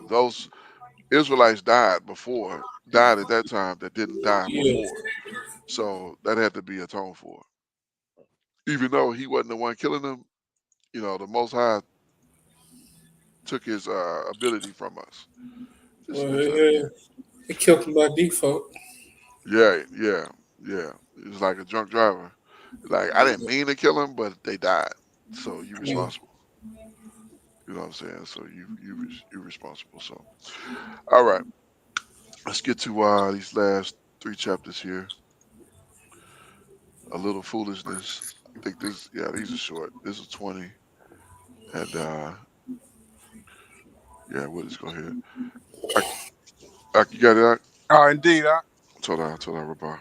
those Israelites died at that time that didn't die Yeah. before, so that had to be atoned for. Even though he wasn't the one killing them, the Most High took his ability from us. Just Well, mental yeah. again. He killed him by default. Yeah, yeah, yeah. It was like a drunk driver. Like I didn't mean to kill him, but they died, so you Yeah. responsible. You know what I'm saying? So you responsible. So all right, let's get to these last three chapters here. A little foolishness. I think these are short. This is 20, and yeah, we'll just go ahead. I, you got it. Indeed. Told I, Rabah.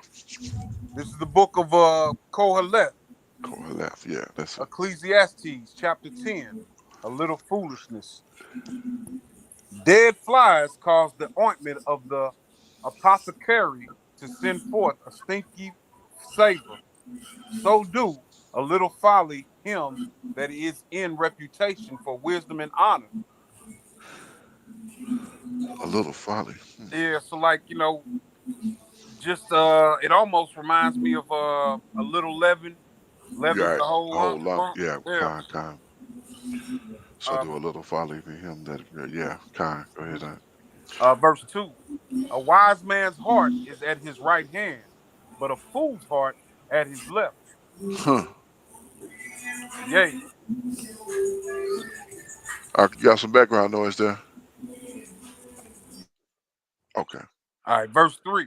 This is the book of Qoheleth, Qoheleth. Yeah, that's it. Ecclesiastes, chapter 10. A little foolishness. Dead flies cause the ointment of the apothecary to send forth a stinky savor. So do a little folly him that is in reputation for wisdom and honor. A little folly. Yeah, so like, just it almost reminds me of a little leaven. Leaven's Right. the A whole whole lump. lump. Yeah. Yeah. Con. So Uh, do a little folly for him that. Yeah. Con. Go ahead. verse 2. A wise man's heart is at his right hand, but a fool's heart at his left. Huh. Yea. I got some background noise there. Okay. All right, verse 3.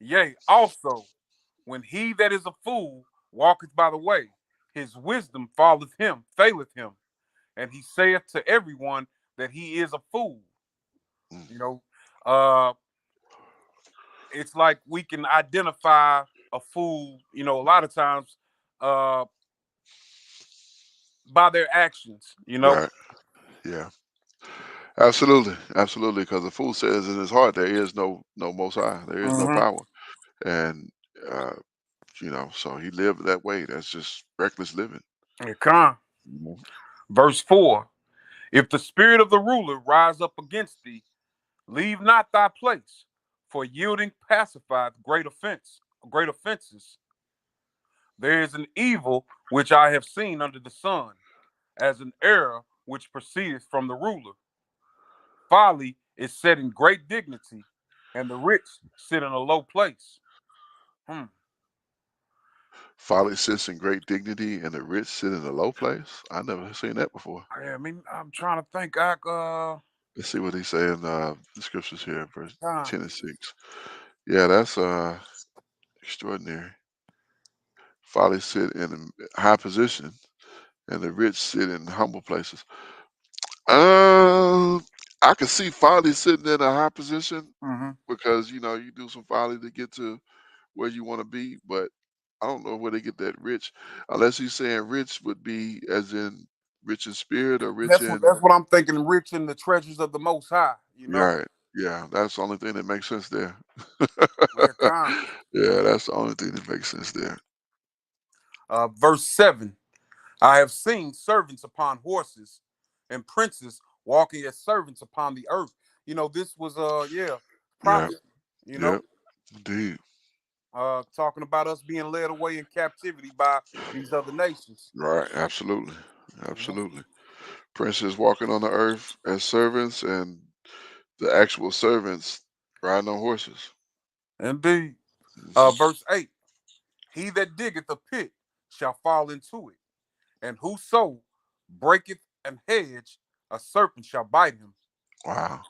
Yea, also, when he that is a fool walketh by the way, his wisdom faileth him, and he saith to everyone that he is a fool. Mm. You know, uh, it's like we can identify a fool, a lot of times uh, by their actions. Right. Yeah. Absolutely. Absolutely. Because the fool says in his heart there is no Most High. There is no Mm-hmm. power. And uh, so he lived that way. That's just reckless living. Come. Mhm. Verse 4. If the spirit of the ruler rise up against thee, leave not thy place, for yielding pacifieth great offenses. There is an evil which I have seen under the sun, as an error which proceedeth from the ruler. Folly is set in great dignity, and the rich sit in a low place. Hmm. Folly sits in great dignity, and the rich sit in a low place. I never seen that before. Yeah, I mean, I'm trying to think. Let's see what he say in the scriptures here, verse Uh, 10 and 6. Yeah, that's extraordinary. Folly sit in a high position, and the rich sit in humble places. Uh, I can see folly sitting in a high position mm-hmm. because you do some folly to get to where you want to be, but I don't know where they get that rich, unless he's saying rich would be as in rich in spirit or rich in. That's what I'm thinking. Rich in the treasures of the Most High. Right. Yeah, that's the only thing that makes sense there. Yeah, kind. Yeah, that's the only thing that makes sense there. Verse 7. I have seen servants upon horses and princes walking as servants upon the earth. This was Yeah, prophecy, you yeah, know, indeed. talking about us being led away in captivity by these other nations. Right, absolutely. Mhm. Absolutely. Princes walking on the earth as servants and the actual servants riding on horses. Indeed. Mhm. Verse 8. He that diggeth a pit shall fall into it, and whoso breaketh an hedge, a serpent shall bite him. Wow.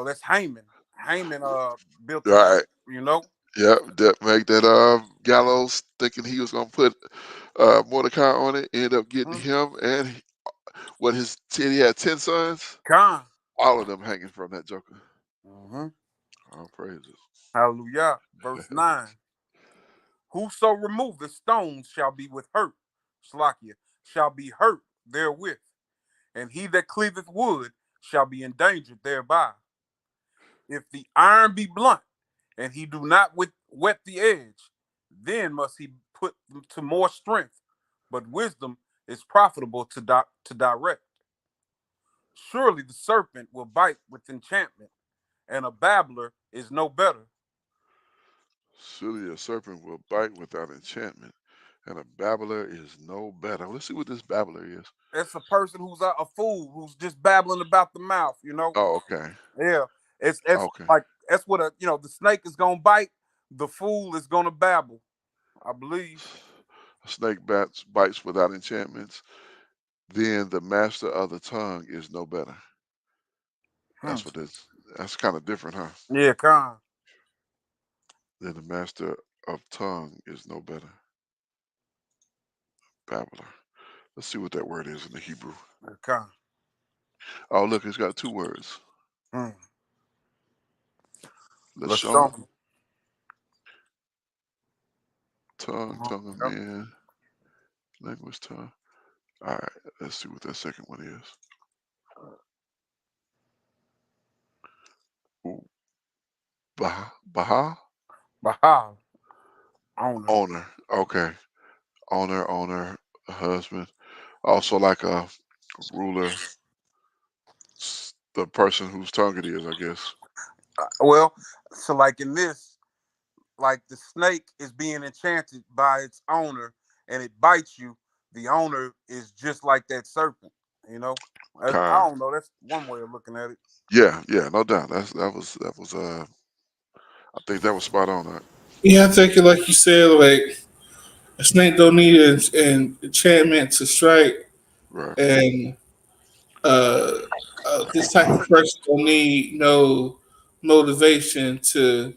That's Haman. Haman built a, Right. you know, Yep. That make that gallows thinking he was gonna put Mordecai on it, ended up getting mm, him and what his 10 he had 10 sons, Khan. all of them hanging from that joker. Mm-hmm. All praises. Hallelujah. Verse 9. Whoso removeth stones shall be with hurt. Slakia shall be hurt therewith. and he that cleaveth wood shall be endangered thereby. If the iron be blunt, and he do not wet the edge, then must he put to more strength. But wisdom is profitable to direct. Surely the serpent will bite with enchantment, and a babbler is no better. Surely a serpent will bite without enchantment, and a babbler is no better. Let's see what this babbler is. It's a person who's a fool, who's just babbling about the mouth, you know? Oh, okay. Yeah. It's Okay. like that's what the snake is gonna bite, the fool is gonna babble, I believe. A snake bites without enchantments. Then the master of the tongue is no better. Hmm. That's what this. That's kind of different, huh? Yeah, con. Then the master of tongue is no better. Babbler. Let's see what that word is in the Hebrew. Con. Oh, look, it's got two words. Hmm. Lashon, Lashon. tongue, Mhm. tongue of Yep. man, language, tongue. All right, let's see what that second one is. Ooh, Baha, Bahal, owner. owner. Okay, owner, a husband. Also like a ruler, the person whose tongue it is, I guess. Well, so like in this, like the snake is being enchanted by its owner and it bites you, the owner is just like that serpent, you know? I Kind. don't know. That's one way of looking at it. Yeah, yeah, no doubt. That was I think that was spot on. Yeah, I think it like you said, like a snake don't need an enchantment to strike, Right. and uh, this type of person don't need no motivation to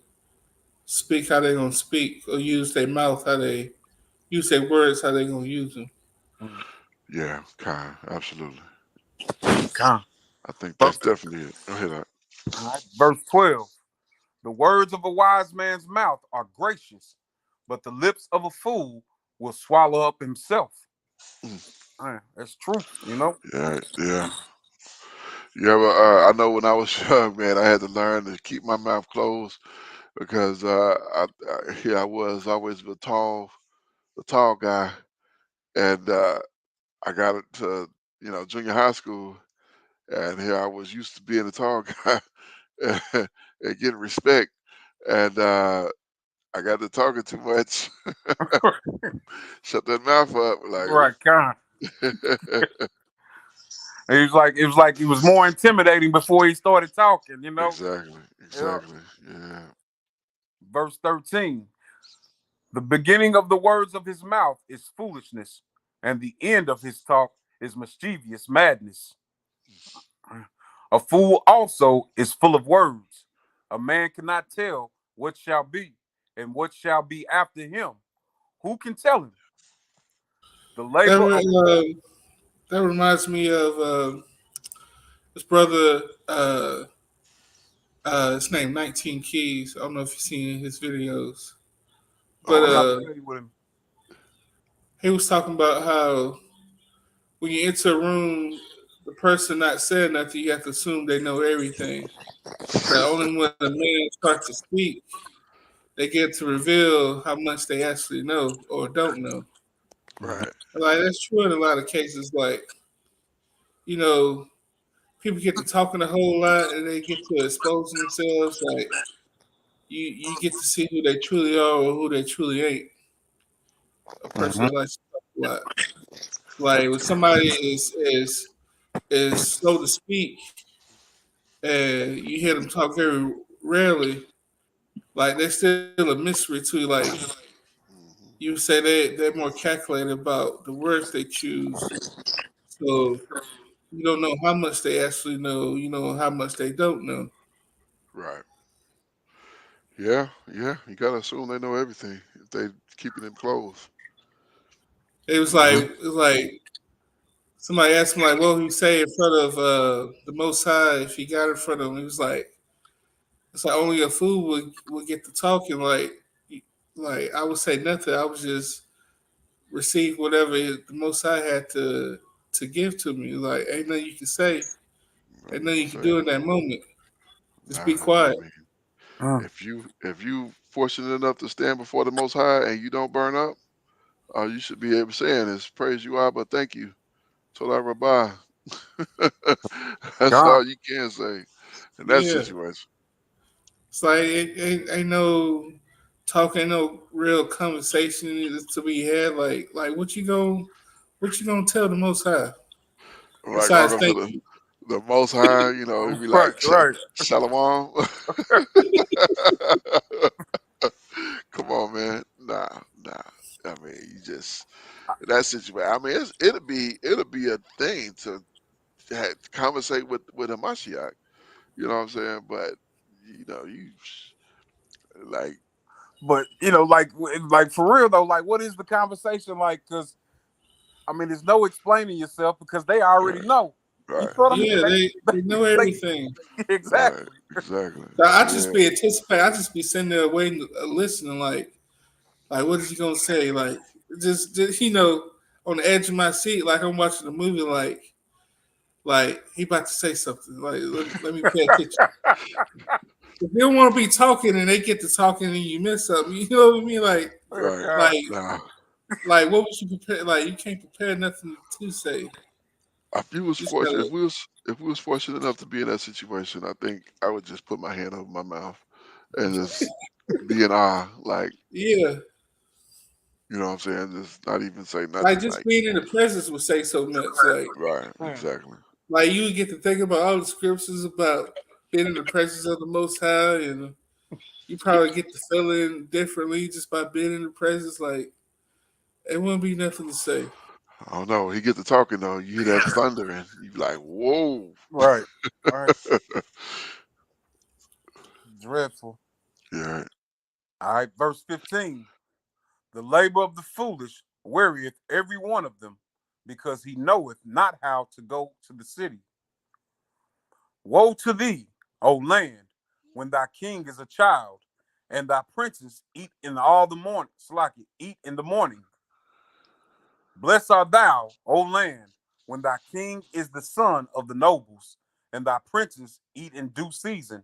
speak how they gonna speak or use their mouth how they use their words how they gonna use them. Mm. Yeah, kind. Absolutely. Con. I think Ver- that's definitely it. Go ahead. all right, verse 12. The words of a wise man's mouth are gracious, but the lips of a fool will swallow up himself. Mm, Man, that's truth, you know? yeah, yeah. You ever? I know when I was young, man, I had to learn to keep my mouth closed because here I was always the tall guy, and I got into junior high school, and here I was used to being a tall guy and getting respect, and I got to talking too much. Shut that mouth up, Right, con. like. It was more intimidating before he started talking, you know? Exactly, Yeah. exactly. Yeah, Verse 13. The beginning of the words of his mouth is foolishness, and the end of his talk is mischievous madness. A fool also is full of words. A man cannot tell what shall be and what shall be after him. Who can tell him? The That labor of that reminds me of his brother. His name 19 Keys. I don't know if you've seen his videos, but I'm not uh, familiar with him. he was talking about how when you enter a room, the person not saying nothing, you have to assume they know everything. That only when a man starts to speak, they get to reveal how much they actually know or don't know. Mhm. right, Like that's true in a lot of cases. Like you know, people get to talking a whole lot and they get to expose themselves. Like you get to see who they truly are or who they truly ain't. A person Mhm. that likes to talk a lot. Like when somebody is slow to speak and you hear them talk very rarely, like they're still a mystery to you. Like hmm, you say they're more calculated about the words they choose. So you don't know how much they actually know, you know how much they don't know. right. Yeah, yeah. You gotta assume they know everything if they keeping it close. Mhm. It was like somebody asked him like what would he say in front of the most high if he got in front of him. He was like it's like only a fool would get to talking like I would say nothing. I would just receive whatever the most high had to to give to me. Like, ain't nothing you can say. Ain't Nothing you nothing can you can say. do in that moment. Just Nah, be I quiet. mean, Mm. if you fortunate enough to stand before the Most High and you don't burn up, all you should be able to say is praise you, Abba, thank you, Toda Rabbah. That's God. all you can say in that Yeah. situation. It's like ain't no talk, ain't no real conversation to be had. Like what you gonna tell the Most High Like walk besides up to thank the you? the Most High, it'd be Right, like right. Shalom. Come on, man. Nah, nah. I mean, you just that situation. I mean, it'll be a thing to conversate with a Mashiach. You know what I'm saying? But you like But like for real though, like what is the conversation like? Because I mean, there's no explaining yourself because they already right, know. You right, feel me? Yeah, they know They everything. right, exactly. exactly. So I Yeah, just be anticipating. I just be sitting there waiting, listening. Like what is he gonna say? Like just on the edge of my seat, like I'm watching a movie. Like he about to say something. Like let me pay attention. If they don't want to be talking and they get to talking and you miss something, you know what I mean? Oh, right. God. Like, Nah, what would you prepare? Like, you can't prepare nothing to say. if you was Just fortunate, gotta, if we was fortunate enough to be in that situation, I think I would just put my hand over my mouth and just be in awe, like yeah. you know what I'm saying, just not even say Like nothing, just like being in the presence would say so much. right, Mm. exactly. Like you get to think about all the scriptures about being in the presence of the Most High, and you probably get the feeling differently just by being in the presence. Like it wouldn't be nothing to say. I don't know. He get to talking though. You hear that thunder and you be like, whoa. Right, right. Dreadful. Yeah, All right, verse 15. The labor of the foolish wearieth every one of them, because he knoweth not how to go to the city. Woe to thee, O land, when thy king is a child, and thy princes eat in all the morning. Slack it, eat in the morning. Blessed art thou, O land, when thy king is the son of the nobles, and thy princes eat in due season,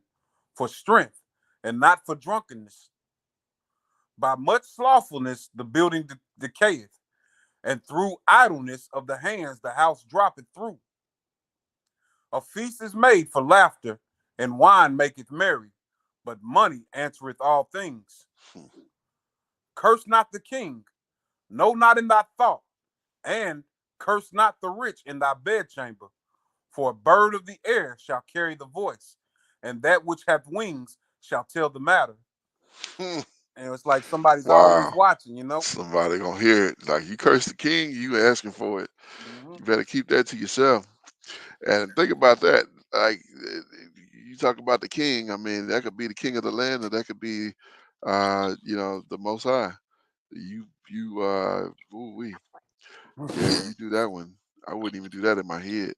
for strength, and not for drunkenness. By much slothfulness the building decayeth, and through idleness of the hands the house droppeth through. A feast is made for laughter, and wine maketh merry, but money answereth all things. Curse not the king, no, not in thy thought, and curse not the rich in thy bedchamber. For a bird of the air shall carry the voice, and that which hath wings shall tell the matter. yeah. And it's like somebody's always Wow. watching. Somebody gonna hear it. Like you curse the king, you asking for it. Mm-hmm. You better keep that to yourself. And think about that. Like you talk about the king. I mean, that could be the king of the land, or that could be, the Most High. Ooh wee. Yeah, you do that one. I wouldn't even do that in my head.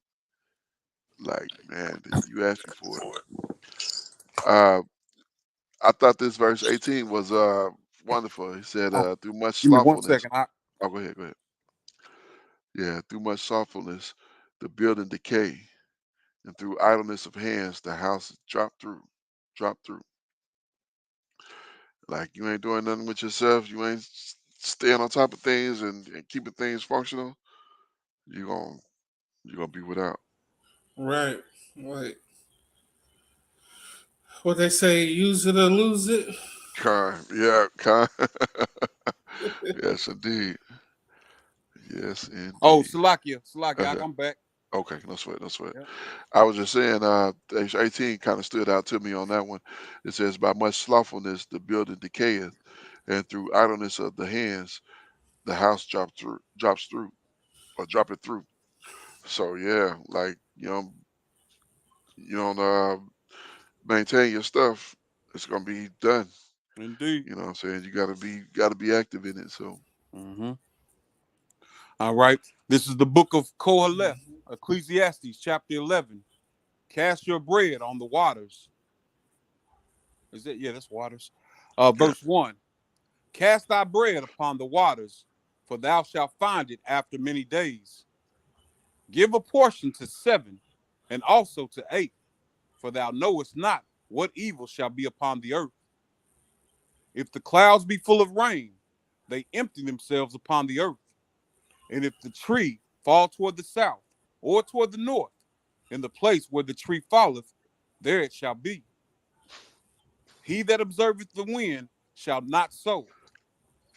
Like, man, you asking for it. Uh, I thought this verse 18 was wonderful. He said, Oh, through much give me one slothfulness. second. Oh, go ahead, go ahead. Yeah, through much slothfulness, the building decay, and through idleness of hands, the house is dropped through. Drop through. Like you ain't doing nothing with yourself. You ain't staying on top of things and keeping things functional. You gon' you gonna be without. Right. Like what they say, use it or lose it. Kind, yeah, kind. Yes, indeed. Yes, Oh, indeed. Salakia, Okay, I'm back. okay, no sweat, no sweat. Yep. I was just saying, age 18 kind of stood out to me on that one. It says, by much slothfulness, the building decayeth, and through idleness of the hands, the house drops through, or drop it through. So yeah, like you don't maintain your stuff, it's gonna be done. Indeed. You know what I'm saying? You gotta be active in it. So Mm-hmm. All right. This is the book of Qoheleth, Ecclesiastes, chapter 11. Cast your bread on the waters. Is it? Yeah, that's waters. yeah, Verse 1. Cast thy bread upon the waters, for thou shalt find it after many days. Give a portion to 7, and also to 8, for thou knowest not what evil shall be upon the earth. If the clouds be full of rain, they empty themselves upon the earth. And if the tree fall toward the south or toward the north, in the place where the tree falleth, there it shall be. He that observeth the wind shall not sow,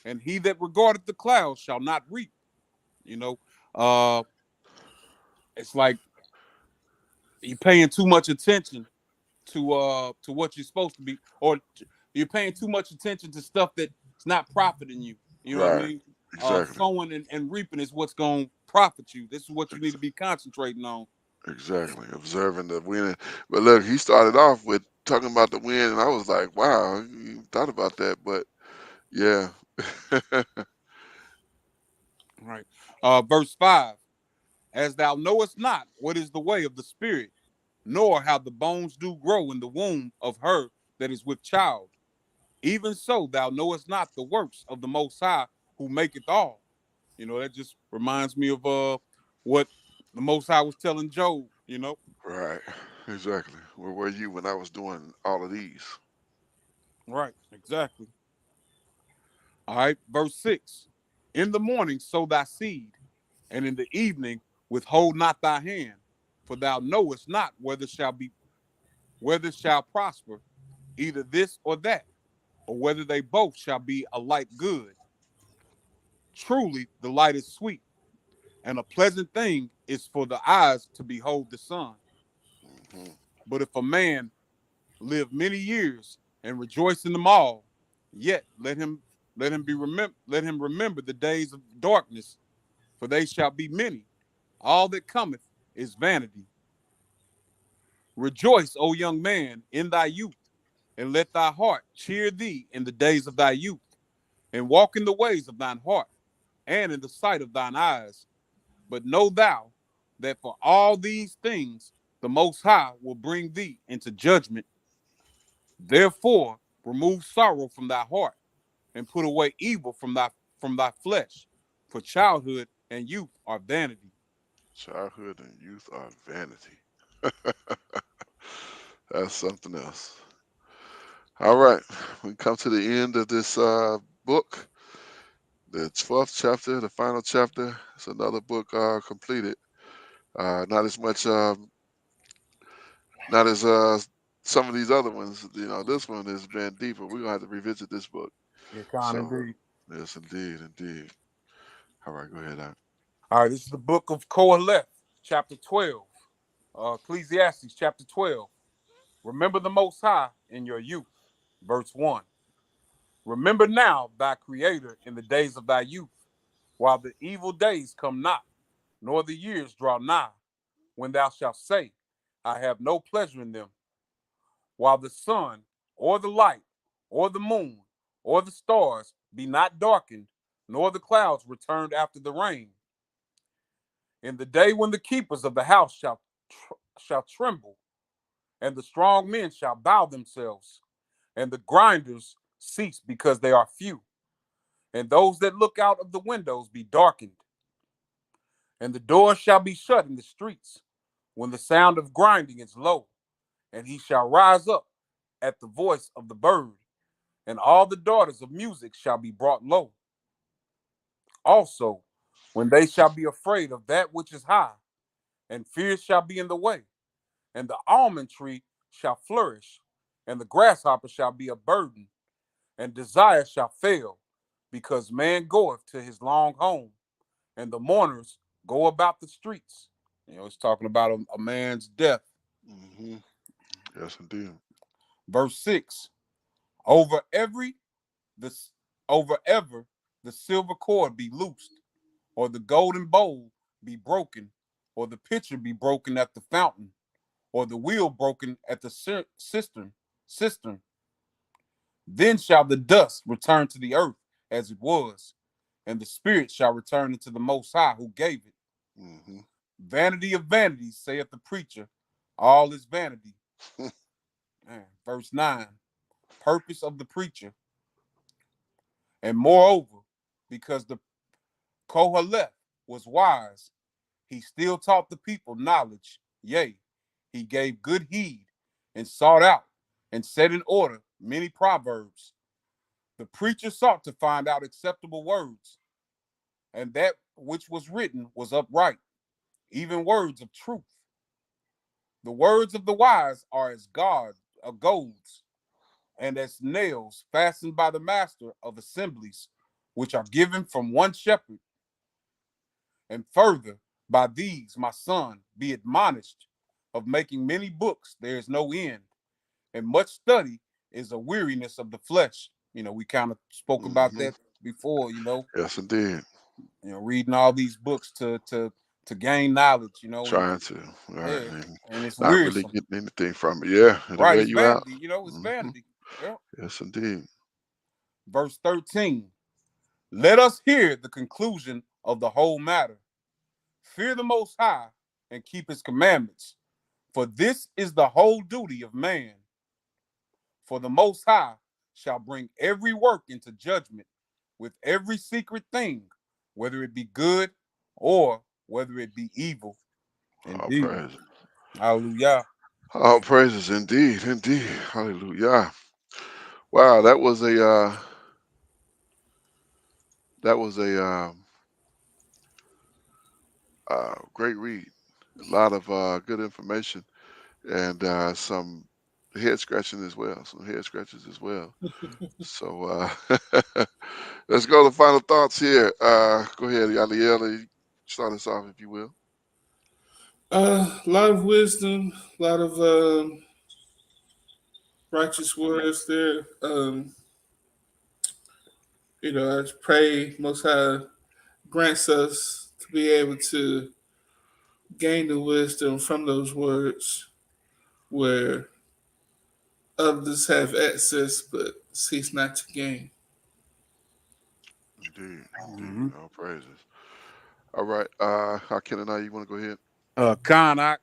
and he that regardeth the clouds shall not reap. You know, uh, it's like you're paying too much attention to what you're supposed to be, or you're paying too much attention to stuff that's not profiting you. You know what I Right. mean? Exactly. Sowing and reaping is what's going to profit you. This is what you need to be concentrating on. Exactly. Observing the wind. But look, he started off with talking about the wind, and I was like, wow, you thought about that. But yeah. Right. Verse 5. As thou knowest not what is the way of the spirit, nor how the bones do grow in the womb of her that is with child, even so thou knowest not the works of the Most High who maketh all. You know, that just reminds me of what the Most High was telling Job, you know. Right. Exactly. Where were you when I was doing all of these? Right, exactly. All right, verse 6. In the morning sow thy seed, and in the evening withhold not thy hand, for thou knowest not whether shall prosper, either this or that, or whether they both shall be alike good. Truly the light is sweet, and a pleasant thing is for the eyes to behold the sun. Hmm. But if a man live many years and rejoice in them all, yet let him remember the days of darkness, for they shall be many. All that cometh is vanity. Rejoice, O young man, in thy youth, and let thy heart cheer thee in the days of thy youth, and walk in the ways of thine heart, and in the sight of thine eyes. But know thou that for all these things the Most High will bring thee into judgment. Therefore, remove sorrow from thy heart, and put away evil from thy flesh. For childhood and youth are vanity. Childhood and youth are vanity. That's something else. All right. We come to the end of this book, the 12th chapter, the final chapter. It's another book completed. Not as much, not as some of these other ones. You know, this one has been deeper. We're gonna have to revisit this book. Yeah, kind So, indeed. yes, indeed, indeed. All right, go ahead. All right, this is the book of Qoheleth, chapter 12. Ecclesiastes, chapter 12. Remember the Most High in your youth. Verse 1. Remember now thy Creator in the days of thy youth, while the evil days come not, nor the years draw nigh, when thou shalt say, I have no pleasure in them, while the sun, or the light, or the moon, or the stars be not darkened, nor the clouds returned after the rain. In the day when the keepers of the house shall tremble, and the strong men shall bow themselves, and the grinders cease because they are few, and those that look out of the windows be darkened, and the doors shall be shut in the streets, when the sound of grinding is low, and he shall rise up at the voice of the bird, and all the daughters of music shall be brought low. Also, when they shall be afraid of that which is high, and fear shall be in the way, and the almond tree shall flourish, and the grasshopper shall be a burden, and desire shall fail, because man goeth to his long home, and the mourners go about the streets. You know, it's talking about a man's death. Hmm. Yes, indeed. Verse 6. Over every this over ever the silver cord be loosed, or the golden bowl be broken, or the pitcher be broken at the fountain, or the wheel broken at the cistern. Then shall the dust return to the earth as it was, and the spirit shall return into the Most High who gave it. Hmm. Vanity of vanities, saith the preacher, all is vanity. Verse 9. Purpose of the preacher. And moreover, because the Qoheleth was wise, He still taught the people knowledge. Yea, he gave good heed and sought out and set in order many proverbs. The preacher sought to find out acceptable words, and that which was written was upright, even words of truth. The words of the wise are as goads, and as nails fastened by the master of assemblies, which are given from one shepherd. And further, by these, my son, be admonished of making many books, there is no end, and much study is a weariness of the flesh. We kind of spoke about Hmm. that before, Yes, indeed. reading all these books to gain knowledge, and Trying to. All right. yeah, and it's Not really wearisome. getting anything from it. Yeah, it'll Right, wear it's you out. vanity, it's Hmm. vanity. Yeah. Yes, indeed. Verse 13. Let us hear the conclusion of the whole matter. Fear the Most High and keep his commandments, for this is the whole duty of man. For the Most High shall bring every work into judgment with every secret thing, whether it be good or whether it be evil. All Indeed. praises. Hallelujah. All praises, indeed, indeed. Hallelujah. Wow, that was a great read. A lot of good information and some head scratching as well. Some head scratches as well. So let's go to final thoughts here. Go ahead, Yaliela. Start us off, if you will. A lot of wisdom, a lot of righteous words there. I just pray Most High grants us to be able to gain the wisdom from those words where others have access but cease not to gain. Indeed, indeed. Mhm. All praises. All right. Hakim and I, you want to go ahead? Karnak,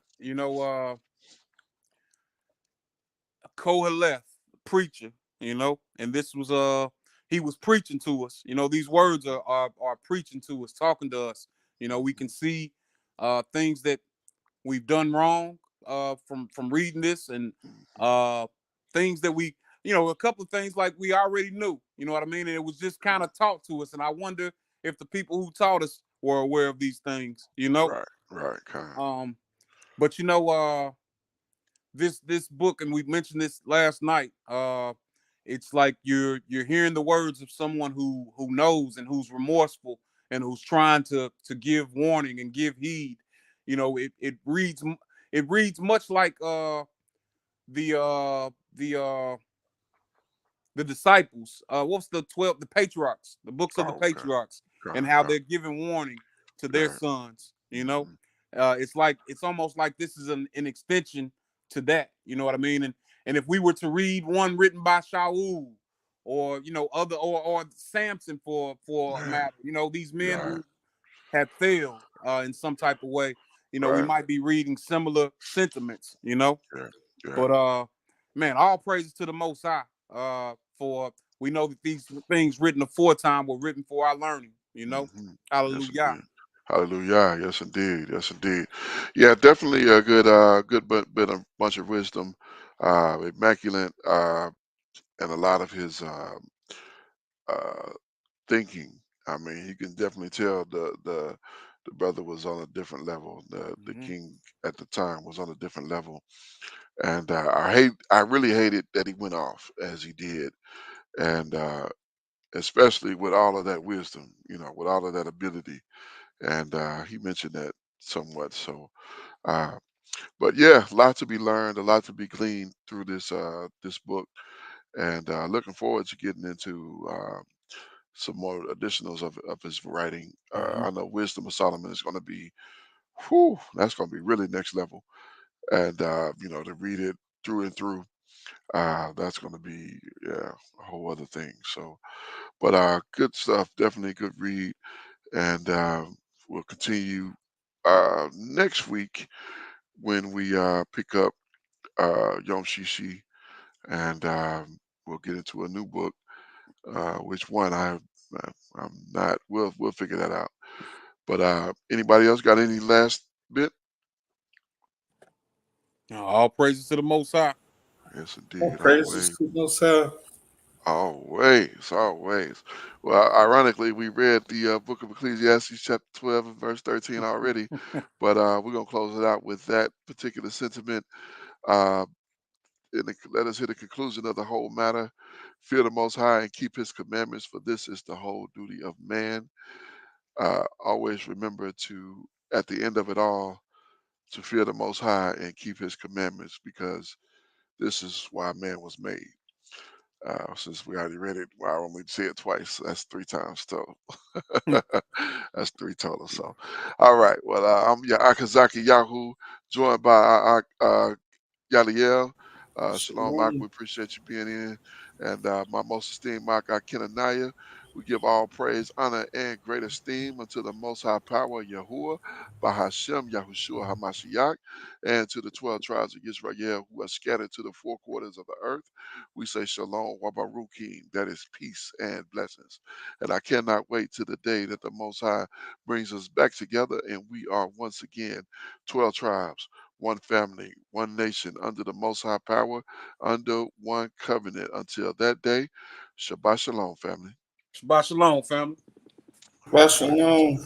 Qoheleth, preacher, and this was he was preaching to us. These words are preaching to us, talking to us. We can see things that we've done wrong from reading this, and uh things that a couple of things like we already knew, you know what I mean? And it was just kind of taught to us. And I wonder if the people who taught us were aware of these things. Right, right, kind. Um, but this book, and we mentioned this last night. It's like you're hearing the words of someone who knows and who's remorseful and who's trying to give warning and give heed. It reads much like the uh the uh the disciples. What's the patriarchs, the books of the Oh, okay. patriarchs, and Kind, how kind. they're giving warning to their Right. sons. Mm-hmm. It's almost like this is an extension to that. You know what I mean? And if we were to read one written by Shaul, or other, or Samson, for a Yeah. matter, these men Right. who had failed in some type of way, we Right. might be reading similar sentiments. Yeah. Yeah. But man, all praises to the Most High. For we know that these things written aforetime were written for our learning. Hmm. Yes, Hallelujah. indeed. Hallelujah. Yes, indeed. Yes, indeed. Yeah, definitely a good, but a bunch of wisdom, immaculate, and a lot of his uh, thinking. I mean, you can definitely tell the brother was on a different level. The Hmm. king at the time was on a different level, and I really hated that he went off as he did, and especially with all of that wisdom, with all of that ability, and he mentioned that somewhat. So, uh, but yeah, a lot to be learned, a lot to be gleaned through this book, and looking forward to getting into some more additionals of his writing. Hmm. I know Wisdom of Solomon is going to be, whew, that's going to be really next level. And, to read it through and through, that's going to be, yeah, a whole other thing. So, but good stuff, definitely a good read. And we'll continue next week when we pick up Yom Shishi, and we'll get into a new book. Which one I'm not. We'll figure that out. But anybody else got any last bit? All praises to the Most High. Yes, All indeed. praises Always. to the Most High. Always, always. Well, ironically, we read the book of Ecclesiastes, chapter 12, and verse 13 already, but we're going to close it out with that particular sentiment. Uh, let us hear the conclusion of the whole matter. Fear the Most High and keep His commandments, for this is the whole duty of man. Always remember to, at the end of it all, to fear the Most High and keep His commandments, because this is why man was made. Since we already read it, well, I only say it twice. That's three times total. That's three total. So, all right. Well, I'm Akazaki Yahoo, joined by Yaliel. Shalom, Mark. Shalom. We appreciate you being in. And my most esteemed Mark Akinanaya. We give all praise, honor, and great esteem unto the Most High Power, Yahuwah, Bahashem, Yahushua HaMashiach, and to the 12 tribes of Israel who are scattered to the four quarters of the earth. We say Shalom, Wabarukim, that is peace and blessings. And I cannot wait to the day that the Most High brings us back together and we are once again 12 tribes, one family, one nation, under the Most High power, under one covenant. Until that day, Shabbat Shalom, family. Shabbat shalom, family. Shabbat shalom.